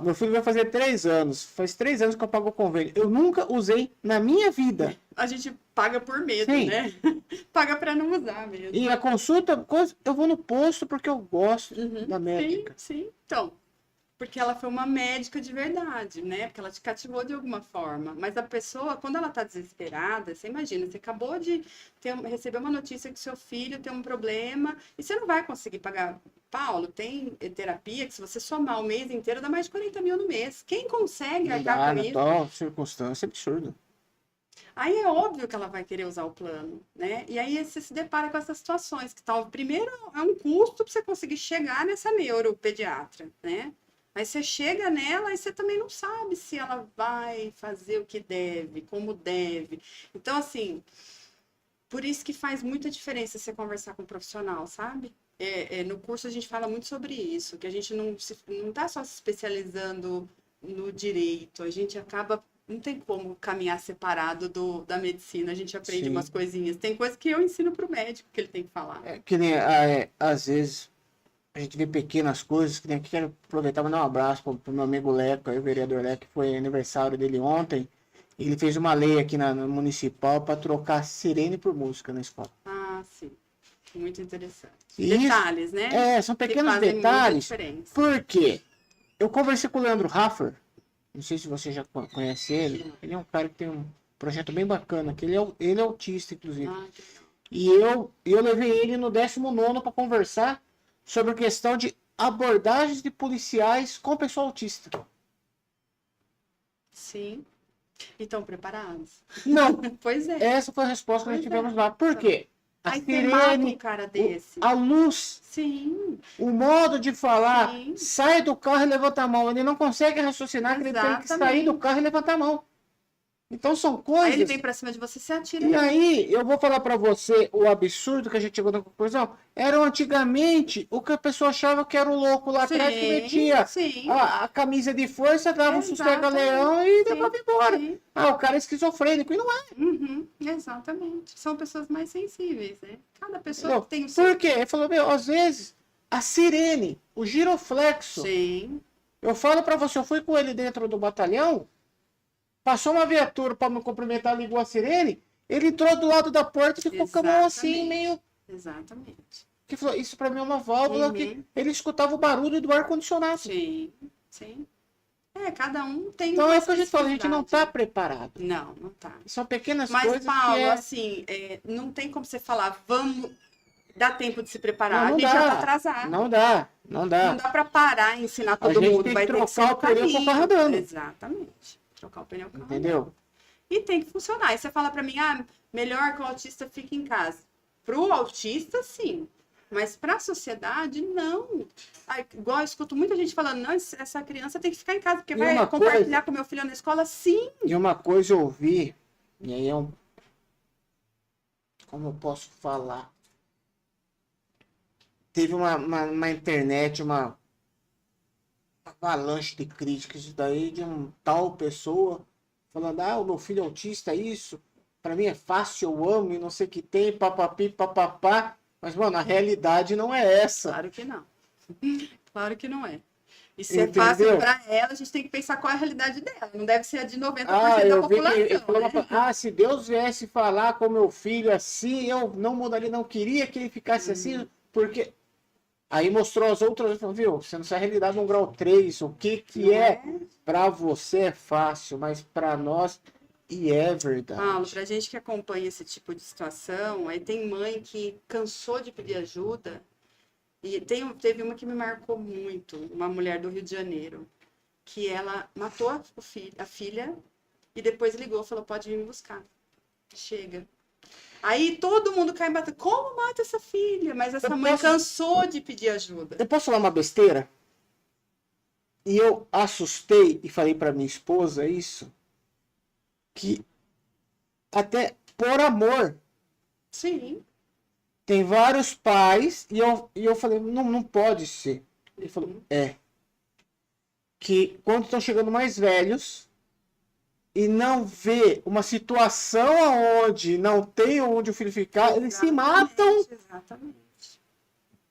meu filho vai fazer 3 anos. Faz 3 anos que eu pago o convênio. Eu nunca usei na minha vida. A gente paga por medo, Sim. né? Paga para não usar mesmo. E a consulta, eu vou no posto porque eu gosto da médica. Sim. Então, porque ela foi uma médica de verdade, né? Porque ela te cativou de alguma forma. Mas a pessoa, quando ela tá desesperada, você imagina, você acabou de receber uma notícia que seu filho tem um problema e você não vai conseguir pagar. Paulo, tem terapia que se você somar o mês inteiro dá mais de 40 mil no mês. Quem consegue arcar com isso? Tal circunstância, absurdo. Aí é óbvio que ela vai querer usar o plano, né? E aí você se depara com essas situações, que tal, primeiro é um custo para você conseguir chegar nessa neuropediatra, né? Aí você chega nela e você também não sabe se ela vai fazer o que deve, como deve. Então, assim, por isso que faz muita diferença você conversar com um profissional, sabe? No curso a gente fala muito sobre isso, que a gente não está só se especializando no direito, a gente acaba, não tem como caminhar separado da medicina, a gente aprende umas coisinhas. Tem coisas que eu ensino para o médico que ele tem que falar. Que nem, às vezes, a gente vê pequenas coisas, que nem aqui quero aproveitar e mandar um abraço pro meu amigo Leco, o vereador Leco, que foi aniversário dele ontem. Ele fez uma lei aqui na municipal para trocar sirene por música na escola. Sim. Muito interessante. Isso, detalhes, né? São pequenos detalhes. Por quê? Eu conversei com o Leandro Raffer, não sei se você já conhece ele. Ele é um cara que tem um projeto bem bacana, que ele é autista, inclusive. E eu levei ele no 19º para conversar sobre a questão de abordagens de policiais com pessoa autista. Sim. E estão preparados? Não. Pois é. Essa foi a resposta que nós tivemos lá. Por quê? Aí você mata um cara desse. A luz, sim, o modo de falar, sim, sai do carro e levanta a mão. Ele não consegue raciocinar que ele tem que sair do carro e levantar a mão. Então são coisas... Aí ele vem pra cima de você, você atira. E aí, eu vou falar pra você o absurdo que a gente chegou na conclusão. Era antigamente o que a pessoa achava que era o louco lá atrás que metia a camisa de força, dava um sossega-leão e levava embora. O cara é esquizofrênico, e não é. Exatamente. São pessoas mais sensíveis, né? Cada pessoa tem o seu... Por quê? Ele falou, às vezes, a sirene, o giroflexo. Sim. Eu falo pra você, eu fui com ele dentro do batalhão, passou uma viatura para me cumprimentar, ligou a sirene, ele entrou do lado da porta e ficou com a mão assim, meio... Exatamente. Que falou, isso para mim é uma válvula que ele escutava o barulho do ar-condicionado. Sim. Cada um tem... Então é o que a gente fala, a gente não está preparado. Não tá. São pequenas coisas. Mas, Paulo, assim, não tem como você falar, vamos... Dá tempo de se preparar, não a gente já tá atrasado. Não dá. Não dá para parar e ensinar todo mundo. Tem vai que ter que trocar o pneu com o carro andando. Exatamente. Trocar o pneu com o carro Entendeu? andando. E tem que funcionar. E você fala para mim, melhor que o autista fique em casa. Pro autista, sim. Mas para a sociedade, não. Igual eu escuto muita gente falando, não, essa criança tem que ficar em casa, porque vai compartilhar com meu filho na escola, sim. E uma coisa eu ouvi, e aí como eu posso falar? Teve uma internet, avalanche de críticas isso daí de um tal pessoa falando, o meu filho é autista, é isso, pra mim é fácil, eu amo e não sei o que tem, papapi, papapá. Mas, mano, a realidade não é essa. Claro que não. Claro que não é. E se é fácil Entendeu? para ela, a gente tem que pensar qual é a realidade dela. Não deve ser a de 90% da Eu vi que ele população, falou, né? se Deus viesse falar com meu filho assim, eu não mudaria, não queria que ele ficasse assim, porque aí mostrou as outras, viu? Se não é a realidade no grau 3 o que Não é é? para você é fácil, mas para nós e é Paulo, verdade. pra gente que acompanha esse tipo de situação, aí tem mãe que cansou de pedir ajuda. E teve uma que me marcou muito, uma mulher do Rio de Janeiro, que ela matou a filha e depois ligou e falou: pode vir me buscar. Chega. Aí todo mundo cai batendo. Como mata essa filha? Mas essa Eu mãe posso, cansou de pedir ajuda. eu posso falar uma besteira? E eu assustei e falei para minha esposa isso, que até por amor. Sim. Tem vários pais, e eu falei, não, não pode ser. Ele falou, que quando estão chegando mais velhos e não vê uma situação onde não tem onde o filho ficar, eles se matam Exatamente.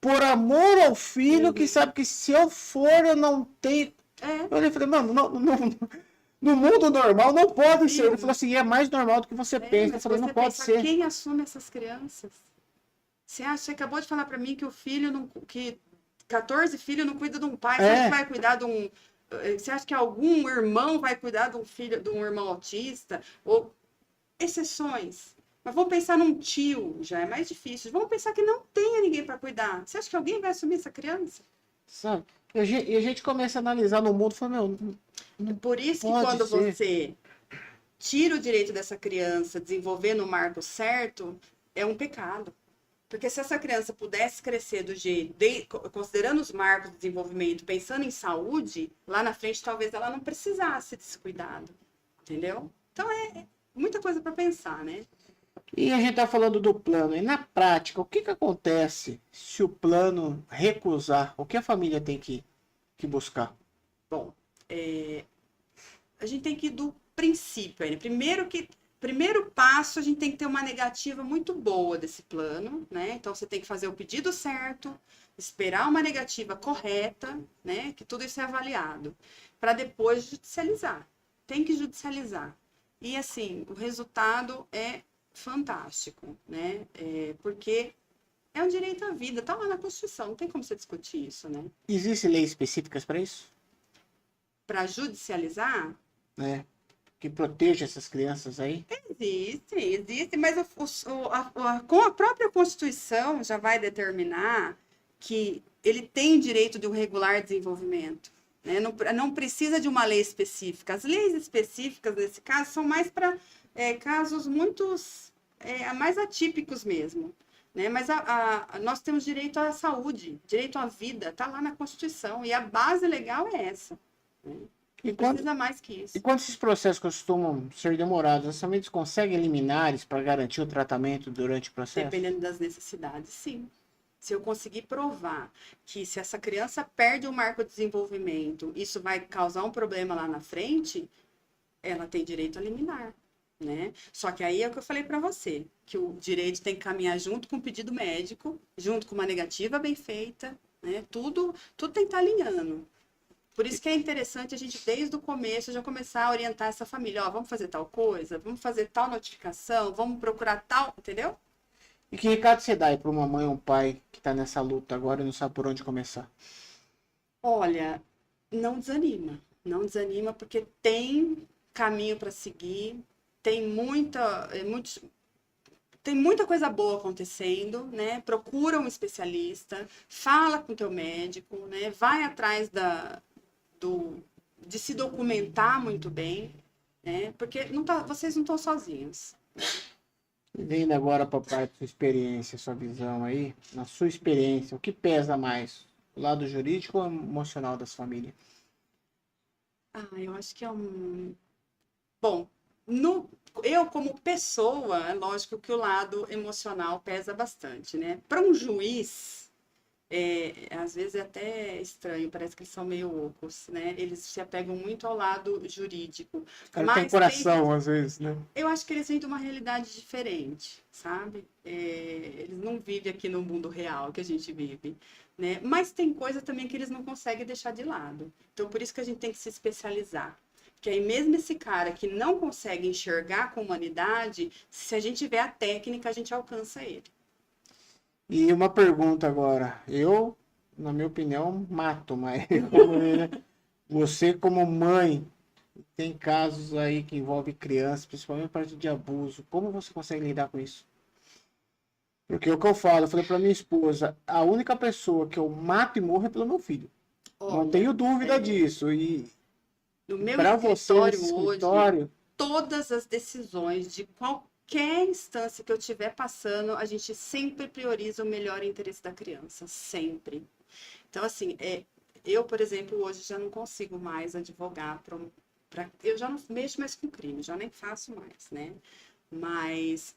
por amor ao filho, que sabe que se eu for, eu não tenho. Eu falei, mano, no mundo normal não pode ser. Ele falou assim, é mais normal do que você pensa. Eu Mas falei, não você pode pensa, ser. quem assume essas crianças? Você acabou de falar para mim que o filho não, que 14 filhos não cuida de um pai. Você acha que vai cuidar de um? Você acha que algum irmão vai cuidar de um filho, de um irmão autista? Ou exceções? Mas vamos pensar num tio, já é mais difícil. Vamos pensar que não tenha ninguém para cuidar. Você acha que alguém vai assumir essa criança? Sabe? E a gente começa a analisar no mundo e fala, meu, não Por isso que pode quando ser. você tira o direito dessa criança, desenvolver no marco certo, é um pecado. Porque se essa criança pudesse crescer do jeito, considerando os marcos de desenvolvimento, pensando em saúde, lá na frente talvez ela não precisasse desse cuidado, entendeu? Então é muita coisa para pensar, né? E a gente tá falando do plano. E na prática, o que acontece se o plano recusar? O que a família tem que buscar? Bom, a gente tem que ir do princípio aí, né? Primeiro passo, a gente tem que ter uma negativa muito boa desse plano, né? Então você tem que fazer o pedido certo, esperar uma negativa correta, né? Que tudo isso é avaliado, para depois judicializar. Tem que judicializar. E assim, o resultado é fantástico, né? Porque é um direito à vida, tá lá na Constituição, não tem como você discutir isso, né? Existem leis específicas para isso? Para judicializar, Né? Que proteja essas crianças aí? existe, mas com a própria Constituição já vai determinar que ele tem direito de um regular desenvolvimento. Né? Não precisa de uma lei específica. As leis específicas, nesse caso, são mais para casos muito mais atípicos mesmo. Né? Mas nós temos direito à saúde, direito à vida, está lá na Constituição, e a base legal é essa. Né? Não precisa mais que isso. E quando esses processos costumam ser demorados, as famílias conseguem liminares para garantir o tratamento durante o processo? Dependendo das necessidades, sim. Se eu conseguir provar que se essa criança perde o marco de desenvolvimento, isso vai causar um problema lá na frente, ela tem direito a liminar, né? Só que aí é o que eu falei para você, que o direito tem que caminhar junto com o pedido médico, junto com uma negativa bem feita, né? Tudo tem que estar alinhando. Por isso que é interessante a gente, desde o começo, já começar a orientar essa família. Ó, vamos fazer tal coisa, vamos fazer tal notificação, vamos procurar tal, entendeu? E que recado você dá aí para uma mãe ou um pai que está nessa luta agora e não sabe por onde começar? Olha, não desanima. Não desanima porque tem caminho para seguir, tem tem muita coisa boa acontecendo, né? Procura um especialista, fala com o teu médico, né? Vai atrás de se documentar muito bem, né? Porque vocês não estão sozinhos. E vindo agora para a parte da sua experiência, sua visão aí, na sua experiência, o que pesa mais? O lado jurídico ou emocional das famílias? Eu acho que é um... Bom, eu como pessoa, é lógico que o lado emocional pesa bastante, né? Para um juiz, às vezes é até estranho, parece que eles são meio ocos, né? Eles se apegam muito ao lado jurídico. Os caras têm Mas coração, às vezes, né? eu acho que eles vêm de uma realidade diferente, sabe? Eles não vivem aqui no mundo real que a gente vive, né? Mas tem coisa também que eles não conseguem deixar de lado. Então, por isso que a gente tem que se especializar. Que aí mesmo esse cara que não consegue enxergar com humanidade, se a gente tiver a técnica, a gente alcança ele. E uma pergunta agora. Eu, na minha opinião, mato, mas você como mãe, tem casos aí que envolvem crianças, principalmente a parte de abuso. Como você consegue lidar com isso? Porque o que eu falo, eu falei pra minha esposa, a única pessoa que eu mato e morro é pelo meu filho. Não Olha, tenho dúvida disso. E no meu para você nesse escritório hoje, escritório, todas as decisões de qualquer instância que eu estiver passando, a gente sempre prioriza o melhor interesse da criança, sempre. Então, assim, eu, por exemplo, hoje já não consigo mais advogar eu já não mexo mais com crime, já nem faço mais, né? Mas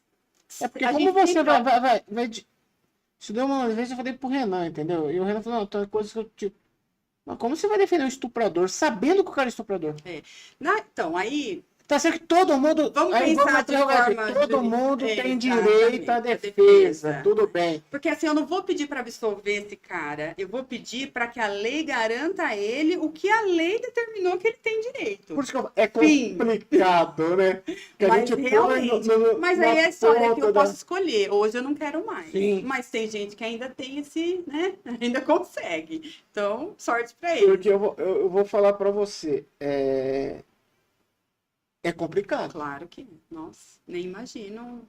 é porque a como gente você sempre isso deu uma vez eu falei pro Renan, entendeu? E o Renan falou, não, tem coisas que eu tipo, mas como você vai defender um estuprador sabendo que o cara é estuprador? Então, aí Tá certo que todo mundo. vamos Aí vamos pensar de prerrogativa. forma Todo mundo tem direito à exatamente, a defesa. Tudo bem. Porque assim, eu não vou pedir para absolver esse cara, eu vou pedir para que a lei garanta a ele o que a lei determinou que ele tem direito. Por isso que é Fim. complicado, né? Que a Mas gente realmente, mas aí é só, que eu posso escolher. Hoje eu não quero mais. Sim. Mas tem gente que ainda tem esse, né? Ainda consegue. Então, sorte para ele. Porque eu vou falar pra você. É complicado. Claro que, nossa, nem imagino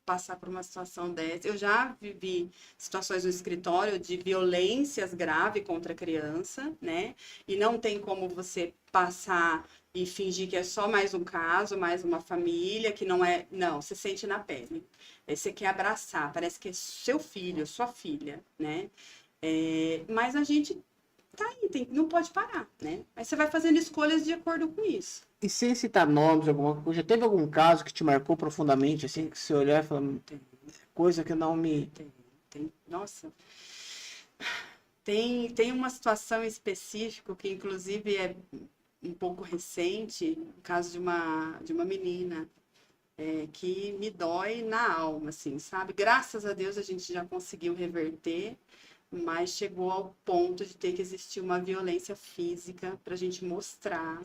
passar por uma situação dessa. Eu já vivi situações no escritório de violências graves contra a criança, né? E não tem como você passar e fingir que é só mais um caso, mais uma família, que não é. Não, você sente na pele. Aí você quer abraçar, parece que é seu filho, sua filha, né? Mas a gente tá aí, não pode parar, né? Aí você vai fazendo escolhas de acordo com isso. E sem citar nomes, alguma coisa, teve algum caso que te marcou profundamente, assim, que você olhar e falar, coisa que não me. Nossa. Tem uma situação específica que, inclusive, é um pouco recente, o caso de uma menina que me dói na alma, assim, sabe? Graças a Deus a gente já conseguiu reverter, mas chegou ao ponto de ter que existir uma violência física para a gente mostrar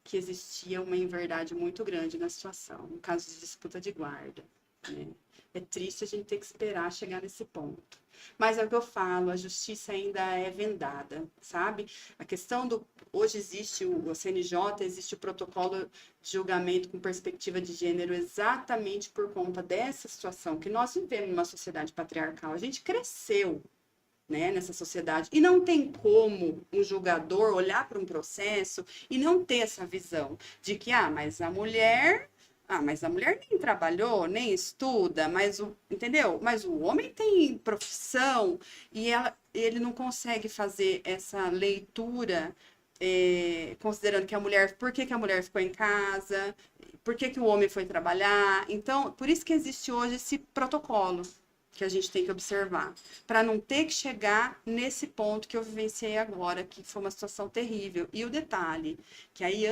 que existia uma inverdade muito grande na situação, no caso de disputa de guarda, né? É triste a gente ter que esperar chegar nesse ponto. Mas é o que eu falo, a justiça ainda é vendada, sabe? A questão do... Hoje existe o CNJ, existe o protocolo de julgamento com perspectiva de gênero exatamente por conta dessa situação, que nós vivemos numa sociedade patriarcal. A gente cresceu, né, nessa sociedade. E não tem como um julgador olhar para um processo e não ter essa visão de que, mas a mulher nem trabalhou, nem estuda, entendeu? Mas o homem tem profissão e ele não consegue fazer essa leitura considerando que por que a mulher ficou em casa, por que o homem foi trabalhar. Então, por isso que existe hoje esse protocolo que a gente tem que observar, para não ter que chegar nesse ponto que eu vivenciei agora, que foi uma situação terrível. E o detalhe, que aí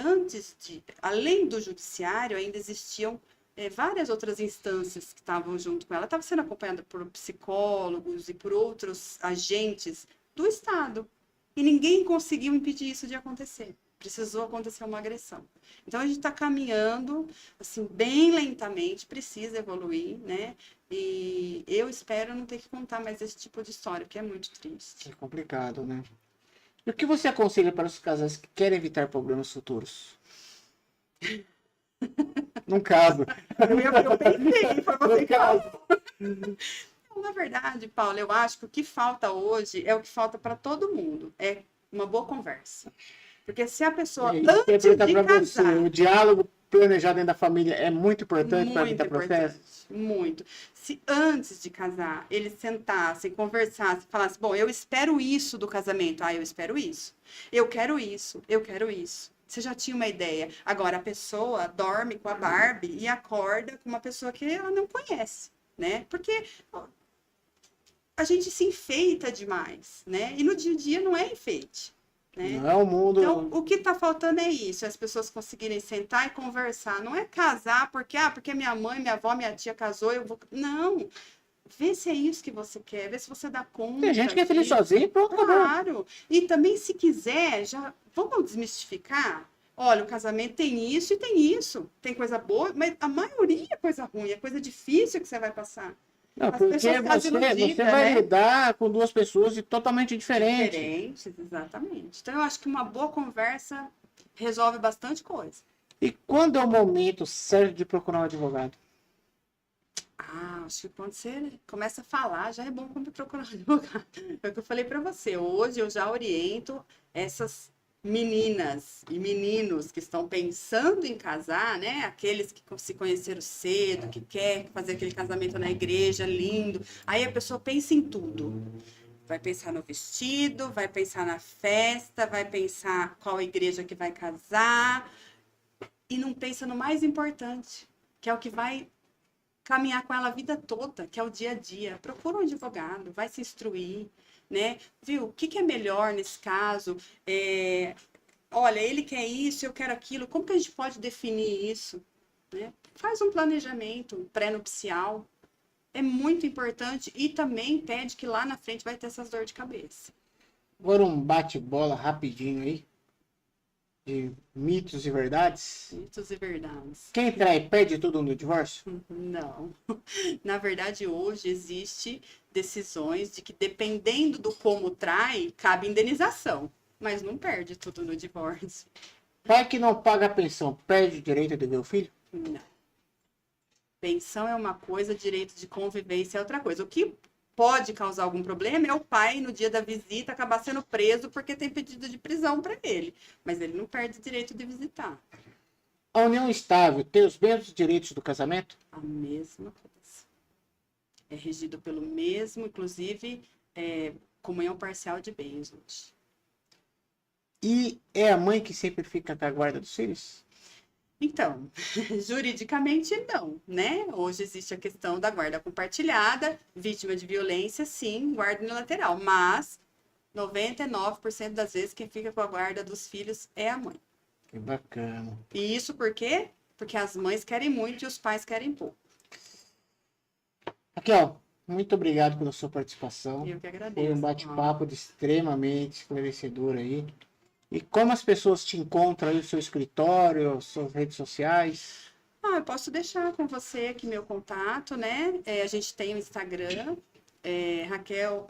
além do judiciário, ainda existiam várias outras instâncias que estavam junto com ela. Ela estava sendo acompanhada por psicólogos e por outros agentes do Estado. E ninguém conseguiu impedir isso de acontecer. Precisou acontecer uma agressão. Então, a gente está caminhando, assim, bem lentamente, precisa evoluir, né? E eu espero não ter que contar mais esse tipo de história, que é muito triste. É complicado, né? E o que você aconselha para os casais que querem evitar problemas futuros? Num caso. Eu pensei, foi você que falou. Na verdade, Paulo, eu acho que o que falta hoje é o que falta para todo mundo. É uma boa conversa. Porque se a pessoa, antes de casar... O diálogo planejado dentro da família é muito importante para evitar processo? Muito. Se antes de casar, eles sentassem, conversassem, falassem, bom, eu espero isso do casamento. Eu espero isso. Eu quero isso. Eu quero isso. Você já tinha uma ideia. Agora, a pessoa dorme com a Barbie e acorda com uma pessoa que ela não conhece, né? Porque a gente se enfeita demais, né? E no dia a dia não é enfeite, né? Não é o mundo. Então, o que está faltando é isso, as pessoas conseguirem sentar e conversar. Não é casar porque minha mãe, minha avó, minha tia casou, eu vou. Não. Vê se é isso que você quer, vê se você dá conta. Tem gente que é feliz disso. sozinho e pronto, acabou. Claro. E também, se quiser, já vamos desmistificar. Olha, o casamento tem isso e tem isso. Tem coisa boa, mas a maioria é coisa ruim, é coisa difícil que você vai passar. Não, As porque pessoas ficam você iludidas, vai né? lidar com duas pessoas totalmente diferentes. Diferentes, exatamente. Então, eu acho que uma boa conversa resolve bastante coisa. E quando é o momento certo de procurar um advogado? Acho que quando você começa a falar, já é bom quando procurar um advogado. É o que eu falei para você. Hoje eu já oriento essas meninas e meninos que estão pensando em casar, né? Aqueles que se conheceram cedo, que quer fazer aquele casamento na igreja lindo. Aí a pessoa pensa em tudo. Vai pensar no vestido, vai pensar na festa, vai pensar qual igreja que vai casar. E não pensa no mais importante, que é o que vai caminhar com ela a vida toda, que é o dia a dia. Procura um advogado, vai se instruir, né? Viu? O que é melhor nesse caso? Olha, ele quer isso, eu quero aquilo. Como que a gente pode definir isso? Né? Faz um planejamento pré-nupcial. É muito importante e também pede que lá na frente vai ter essas dores de cabeça. Agora um bate-bola rapidinho aí. De mitos e verdades. Mitos e verdades. Quem trai perde tudo no divórcio? Não. Na verdade, hoje existe decisões de que, dependendo do como trai, cabe indenização. Mas não perde tudo no divórcio. Pai que não paga a pensão perde o direito de ver o filho? Não. Pensão é uma coisa, direito de convivência é outra coisa. O que pode causar algum problema é o pai, no dia da visita, acabar sendo preso porque tem pedido de prisão para ele. Mas ele não perde o direito de visitar. A união estável tem os mesmos direitos do casamento? A mesma coisa. É regido pelo mesmo, inclusive, comunhão parcial de bens hoje. E é a mãe que sempre fica com a guarda dos filhos? Então, juridicamente não, né? Hoje existe a questão da guarda compartilhada, vítima de violência, sim, guarda unilateral, mas 99% das vezes quem fica com a guarda dos filhos é a mãe. Que bacana. E isso por quê? Porque as mães querem muito e os pais querem pouco. Raquel, muito obrigado pela sua participação. Eu que agradeço. Foi um bate-papo extremamente esclarecedor aí. E como as pessoas te encontram aí no seu escritório, suas redes sociais? Eu posso deixar com você aqui meu contato, né? A gente tem o Instagram, Raquel,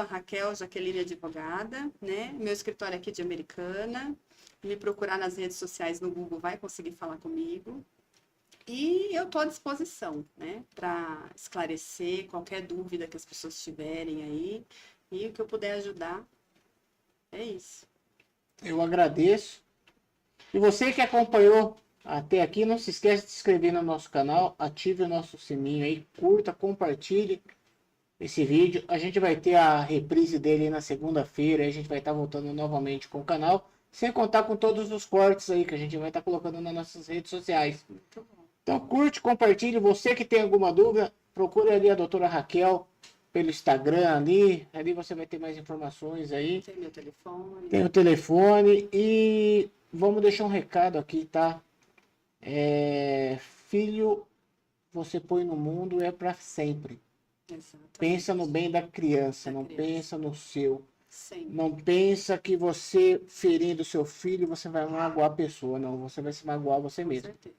@Raquel Jaqueline Advogada, né? Meu escritório aqui de Americana. Me procurar nas redes sociais no Google vai conseguir falar comigo. E eu estou à disposição, né? Para esclarecer qualquer dúvida que as pessoas tiverem aí. E o que eu puder ajudar, é isso. Eu agradeço. E você que acompanhou até aqui, não se esqueça de se inscrever no nosso canal, ative o nosso sininho aí, curta, compartilhe esse vídeo. A gente vai ter a reprise dele aí na segunda-feira, a gente vai estar voltando novamente com o canal, sem contar com todos os cortes aí que a gente vai estar colocando nas nossas redes sociais. Muito bom. Então curte, compartilhe. Você que tem alguma dúvida, procure ali a doutora Raquel pelo Instagram ali você vai ter mais informações aí. Tem meu telefone. Tem o telefone e vamos deixar um recado aqui, tá? Filho, você põe no mundo é para sempre. Exatamente. Pensa no bem da criança, não pensa no seu. Sempre. Não pensa que você ferindo seu filho, você vai magoar a pessoa. Não, você vai se magoar você Com mesmo. certeza.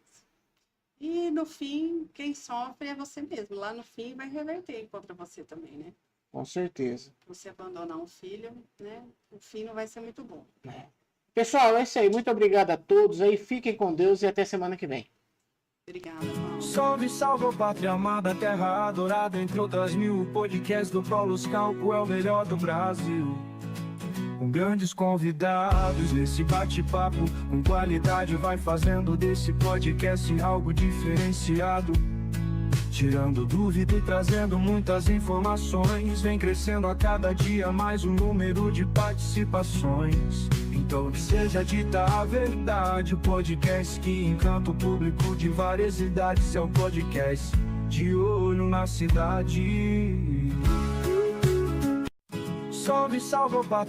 E no fim, quem sofre é você mesmo. Lá no fim vai reverter contra você também, né? Com certeza. Você abandonar um filho, né? O fim não vai ser muito bom. Pessoal, é isso aí. Muito obrigado a todos aí. Fiquem com Deus e até semana que vem. Obrigada, Paulo. Salve, salve, pátria amada, terra adorada, entre outras mil. O podcast do Paulo Scalco é o melhor do Brasil. Com grandes convidados nesse bate-papo, com qualidade vai fazendo desse podcast algo diferenciado. Tirando dúvida e trazendo muitas informações, vem crescendo a cada dia mais o número de participações. Então que seja dita a verdade, o podcast que encanta o público de várias idades é o podcast de olho na cidade. Salve, salve, salve,